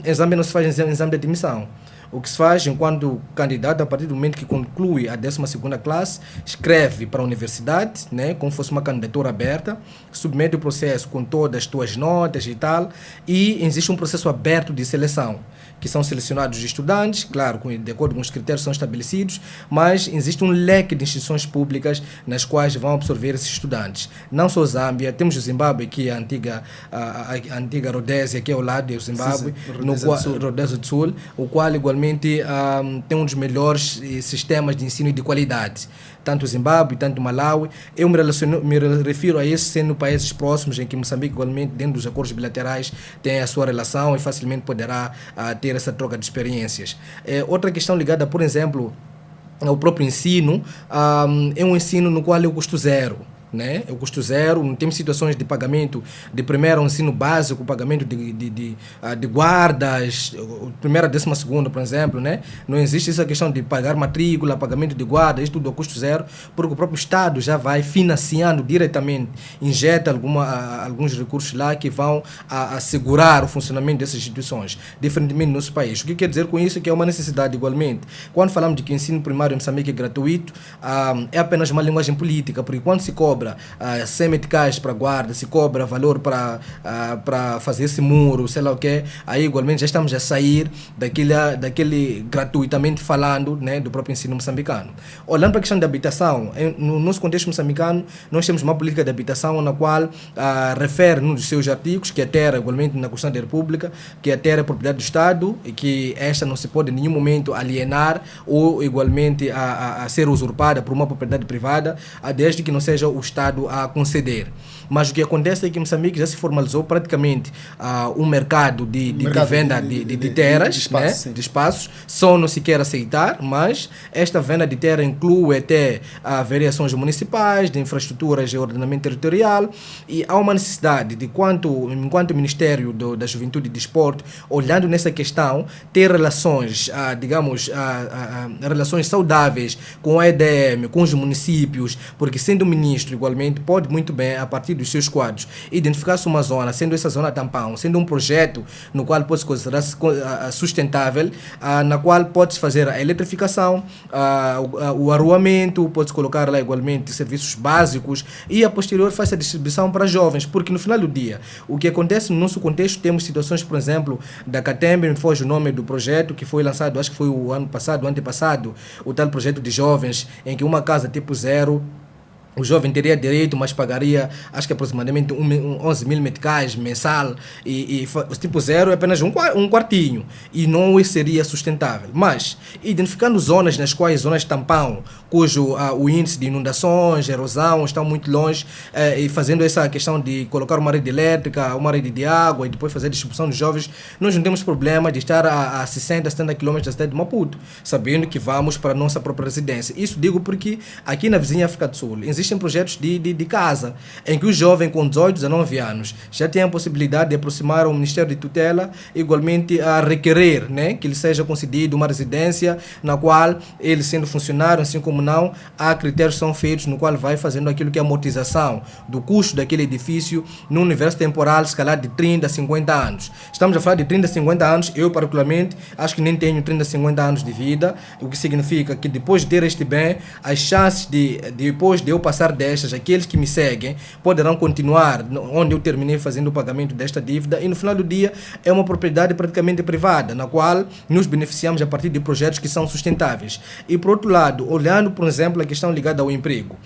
em Zâmbia não se faz exame de admissão. O que se faz enquanto candidato, a partir do momento que conclui a 12ª classe, escreve para a universidade, né, como fosse uma candidatura aberta, submete o processo com todas as suas notas e tal, e existe um processo aberto de seleção, que são selecionados os estudantes, claro, de acordo com os critérios que são estabelecidos, mas existe um leque de instituições públicas nas quais vão absorver esses estudantes. Não só Zâmbia, temos o Zimbábue, que é a antiga Rodésia, que é ao lado do Zimbábue, Rodésia do Sul, o qual igualmente tem um dos melhores sistemas de ensino de qualidade. Tanto o Zimbábue, tanto o Malawi. Eu me refiro a esses sendo países próximos, em que Moçambique, igualmente, dentro dos acordos bilaterais, tem a sua relação e facilmente poderá ter essa troca de experiências. Outra questão ligada, por exemplo, ao próprio ensino, é um ensino no qual é o custo zero. Né? O custo zero, não temos situações de pagamento de primeiro ao ensino básico, pagamento de guardas, primeira a 12ª, por exemplo, né? Não existe essa questão de pagar matrícula, pagamento de guarda, isso tudo é custo zero, porque o próprio Estado já vai financiando diretamente, injeta alguns recursos lá que vão assegurar o funcionamento dessas instituições, diferentemente no nosso país. O que quer dizer com isso? Que é uma necessidade igualmente. Quando falamos de que o ensino primário em Moçambique é gratuito, é apenas uma linguagem política, porque quando se cobra 100 meticais para guarda, se cobra valor para fazer esse muro, sei lá o que, aí igualmente já estamos a sair daquele gratuitamente falando, né, do próprio ensino moçambicano. Olhando para a questão da habitação, no nosso contexto moçambicano, nós temos uma política de habitação na qual refere num dos seus artigos que a terra, igualmente na Constituição da República, que a terra é propriedade do Estado e que esta não se pode em nenhum momento alienar ou igualmente a ser usurpada por uma propriedade privada, desde que não seja o Estado a conceder. Mas o que acontece é que em Moçambique já se formalizou praticamente um mercado de venda de terras, de espaços, só não se quer aceitar, mas esta venda de terra inclui até variações municipais, de infraestruturas e ordenamento territorial, e há uma necessidade de, enquanto Ministério da Juventude e Desporto, olhando nessa questão, ter relações, relações saudáveis com a EDM, com os municípios, porque sendo ministro igualmente, pode muito bem, a partir dos seus quadros, identificar-se uma zona, sendo essa zona tampão, sendo um projeto no qual pode-se considerar sustentável, na qual pode-se fazer a eletrificação, o arruamento, pode-se colocar lá igualmente serviços básicos e a posterior faz a distribuição para jovens, porque no final do dia, o que acontece no nosso contexto, temos situações, por exemplo, da Catembe, me foge o nome do projeto, que foi lançado, acho que foi o ano passado, o antepassado, o tal projeto de jovens, em que uma casa tipo zero, o jovem teria direito, mas pagaria, acho que aproximadamente 11 mil meticais mensal, e o tipo zero é apenas um quartinho, e não seria sustentável. Mas, identificando zonas nas quais, zonas tampão, cujo o índice de inundações, erosão, estão muito longe, e fazendo essa questão de colocar uma rede elétrica, uma rede de água, e depois fazer a distribuição dos jovens, nós não temos problema de estar a 60, 70 km da cidade de Maputo, sabendo que vamos para a nossa própria residência. Isso digo porque aqui na vizinha África do Sul, existem projetos de casa, em que o jovem com 18, 19 anos já tem a possibilidade de aproximar ao Ministério de Tutela, igualmente a requerer, né, que lhe seja concedido uma residência na qual ele, sendo funcionário, assim como não, há critérios que são feitos no qual vai fazendo aquilo que é a amortização do custo daquele edifício no universo temporal, escalar de 30 a 50 anos. Estamos a falar de 30 a 50 anos, eu particularmente acho que nem tenho 30 a 50 anos de vida, o que significa que depois de ter este bem, as chances depois de eu passar destas, aqueles que me seguem poderão continuar onde eu terminei fazendo o pagamento desta dívida, e no final do dia é uma propriedade praticamente privada, na qual nos beneficiamos a partir de projetos que são sustentáveis. E por outro lado, olhando, por exemplo, a questão ligada ao emprego,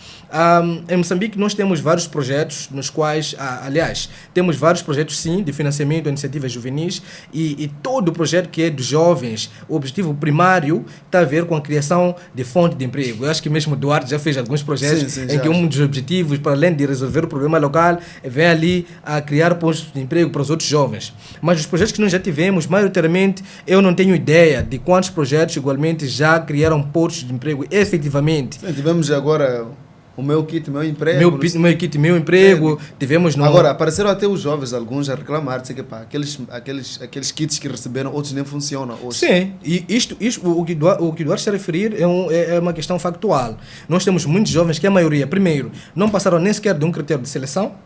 em Moçambique nós temos vários projetos nos quais, aliás, temos vários projetos sim, de financiamento a iniciativas juvenis, e todo o projeto que é dos jovens, o objetivo primário está a ver com a criação de fonte de emprego. Eu acho que mesmo o Duarte já fez alguns projetos em que um dos objetivos, para além de resolver o problema local, vem ali a criar postos de emprego para os outros jovens. Mas os projetos que nós já tivemos, maioritariamente, eu não tenho ideia de quantos projetos igualmente já criaram postos de emprego efetivamente. Sim, tivemos agora o meu kit, meu emprego. Meu kit, meu emprego. Tivemos no... Agora, apareceram até os jovens, alguns a reclamar, que pá, aqueles kits que receberam, outros nem funcionam. Outros... Sim, e isto, o que o Duarte se referir é uma questão factual. Nós temos muitos jovens que a maioria, primeiro, não passaram nem sequer de um critério de seleção.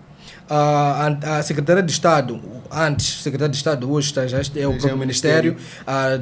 A Secretaria de Estado, antes Secretaria de Estado, hoje já é o próprio Ministério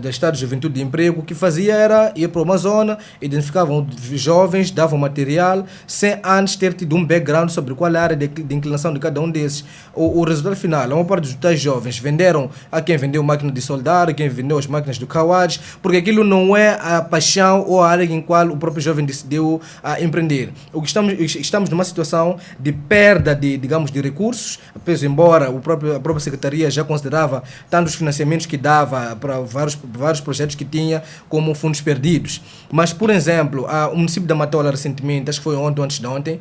do Estado de Juventude e Emprego, o que fazia era ir para uma zona, identificavam jovens, davam material, sem antes ter tido um background sobre qual é a área de inclinação de cada um desses. O resultado final, a maior parte dos tais jovens venderam a quem vendeu máquina de soldar, a quem vendeu as máquinas do Kawaj, porque aquilo não é a paixão ou a área em qual o próprio jovem decidiu empreender. O que estamos numa situação de perda digamos, de recursos, pois embora a própria Secretaria já considerava tanto os financiamentos que dava para vários projetos que tinha como fundos perdidos. Mas, por exemplo, o município da Matola recentemente, acho que foi ontem ou antes de ontem,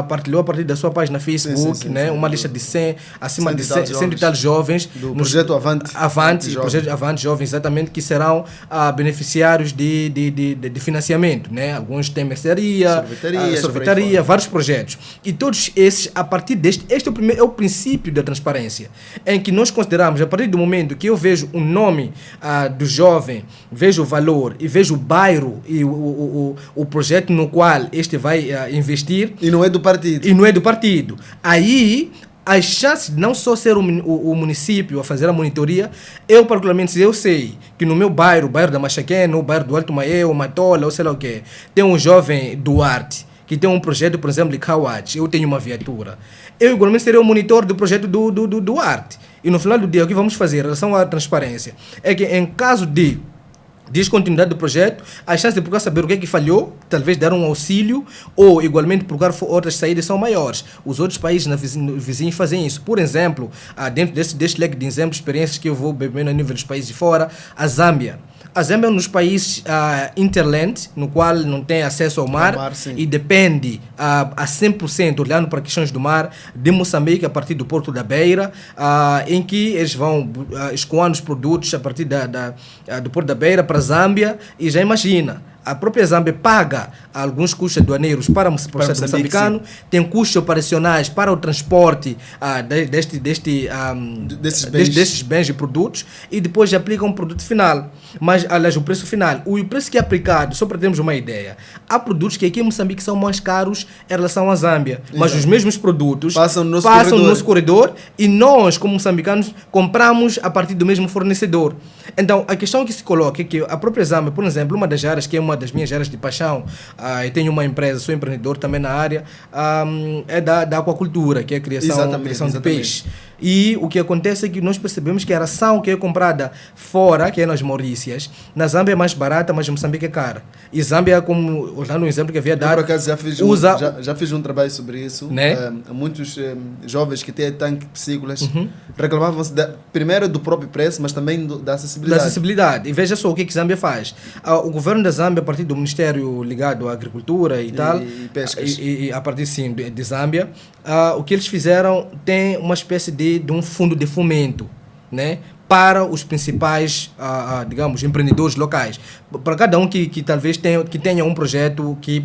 partilhou a partir da sua página Facebook, sim, uma lista de 100, acima de 100 e tal jovens do projeto Avante, projeto Avante Jovens, exatamente, que serão beneficiários de financiamento, né? Alguns têm mercearia, sorvetaria, vários projetos. E todos esses, a partir este é o princípio da transparência, em que nós consideramos, a partir do momento que eu vejo o nome do jovem, vejo o valor e vejo o bairro e o projeto no qual este vai investir. E não é do partido. Aí, as chances de não só ser o município a fazer a monitoria, eu particularmente, se eu sei que no meu bairro, o bairro da Machaquena, o bairro do Alto Maé, o Matola, ou sei lá o que, tem um jovem Duarte, que tem um projeto, por exemplo, de Kawach, eu tenho uma viatura. Eu igualmente serei o monitor do projeto do Duarte. E no final do dia, o que vamos fazer em relação à transparência é que, em caso de descontinuidade do projeto, as chances de procurar saber o que é que falhou, talvez dar um auxílio ou igualmente procurar outras saídas são maiores. Os outros países vizinhos fazem isso. Por exemplo, dentro deste leque de exemplos, experiências que eu vou bebendo a nível dos países de fora, a Zâmbia. A Zâmbia é um dos países interland, no qual não tem acesso ao mar e depende a 100%, olhando para questões do mar, de Moçambique a partir do Porto da Beira, em que eles vão escoando os produtos a partir do Porto da Beira para a Zâmbia, e já imagina, a própria Zâmbia paga alguns custos aduaneiros para o Estado moçambicano, tem custos operacionais para o transporte desses bens e produtos, e depois aplica um produto final. Mas, aliás, o preço final, o preço que é aplicado, só para termos uma ideia, há produtos que aqui em Moçambique são mais caros em relação à Zâmbia, mas os mesmos produtos passam no nosso corredor e nós, como moçambicanos, compramos a partir do mesmo fornecedor. Então, a questão que se coloca é que a própria Zâmbia, por exemplo, uma das áreas que é uma das minhas áreas de paixão, eu tenho uma empresa, sou empreendedor também na área, é da aquacultura, que é a criação de peixe. E o que acontece é que nós percebemos que a ração que é comprada fora, que é nas Maurícias, na Zâmbia é mais barata, mas em Moçambique é cara. E Zâmbia, como lá no exemplo que havia dado, por acaso já fiz um trabalho sobre isso, né? Muitos jovens que têm tanque piscícolas reclamavam-se primeiro do próprio preço, mas também da acessibilidade. E veja só o que a Zâmbia faz. O governo da Zâmbia, a partir do Ministério ligado à Agricultura e tal, pescas, e a partir sim de Zâmbia, o que eles fizeram tem uma espécie de um fundo de fomento, né, para os principais, digamos, empreendedores locais. Para cada um que talvez tenha um projeto que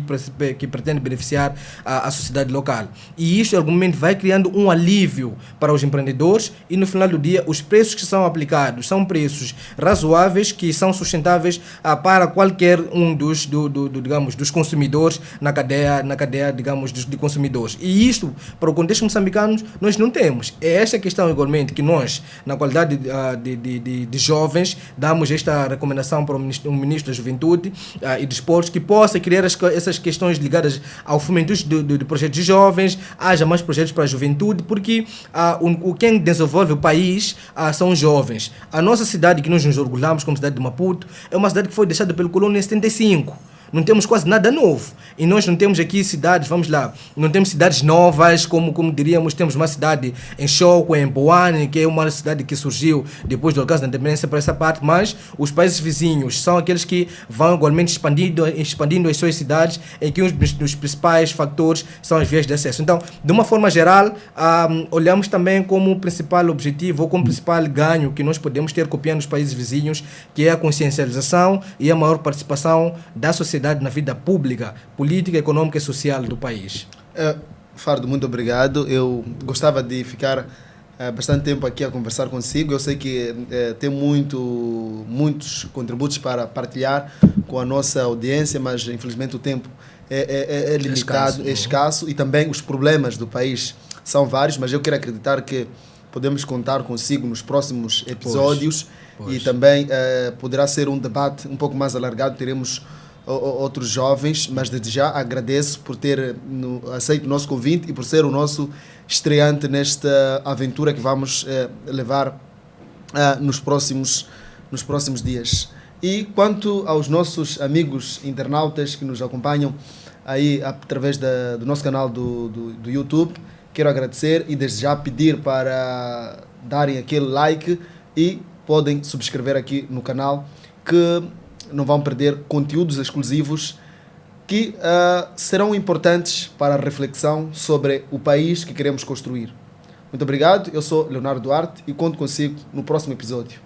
pretende beneficiar a sociedade local. E isto, argumento, vai criando um alívio para os empreendedores e, no final do dia, os preços que são aplicados são preços razoáveis, que são sustentáveis para qualquer um dos consumidores na cadeia, digamos, de consumidores. E isto, para o contexto moçambicano, nós não temos. É esta questão, igualmente, que nós, na qualidade de jovens, damos esta recomendação para o Ministro da Juventude e Desportos, que possa criar essas questões ligadas ao fomento de projetos de jovens, haja mais projetos para a juventude, porque quem desenvolve o país são os jovens. A nossa cidade, que nós nos orgulhamos como cidade de Maputo, é uma cidade que foi deixada pelo colônia em 75. Não temos quase nada novo. E nós não temos aqui cidades, vamos lá, não temos cidades novas, como diríamos, temos uma cidade em Choco, em Boane, que é uma cidade que surgiu depois do alcance da independência para essa parte, mas os países vizinhos são aqueles que vão igualmente expandindo as suas cidades, em que um dos principais fatores são as vias de acesso. Então, de uma forma geral, olhamos também como principal objetivo ou como principal ganho que nós podemos ter copiando os países vizinhos, que é a consciencialização e a maior participação da sociedade na vida pública, política, econômica e social do país. Fardo, muito obrigado. Eu gostava de ficar bastante tempo aqui a conversar consigo. Eu sei que tem muitos contributos para partilhar com a nossa audiência, mas infelizmente o tempo é limitado, é escasso, e também os problemas do país são vários, mas eu quero acreditar que podemos contar consigo nos próximos episódios. Pois. E também poderá ser um debate um pouco mais alargado. Teremos outros jovens, mas desde já agradeço por ter aceito o nosso convite e por ser o nosso estreante nesta aventura que vamos levar nos próximos dias. E quanto aos nossos amigos internautas que nos acompanham aí através do nosso canal do YouTube, quero agradecer e desde já pedir para darem aquele like e podem subscrever aqui no canal, que não vão perder conteúdos exclusivos que serão importantes para a reflexão sobre o país que queremos construir. Muito obrigado, eu sou Leonardo Duarte e conto consigo no próximo episódio.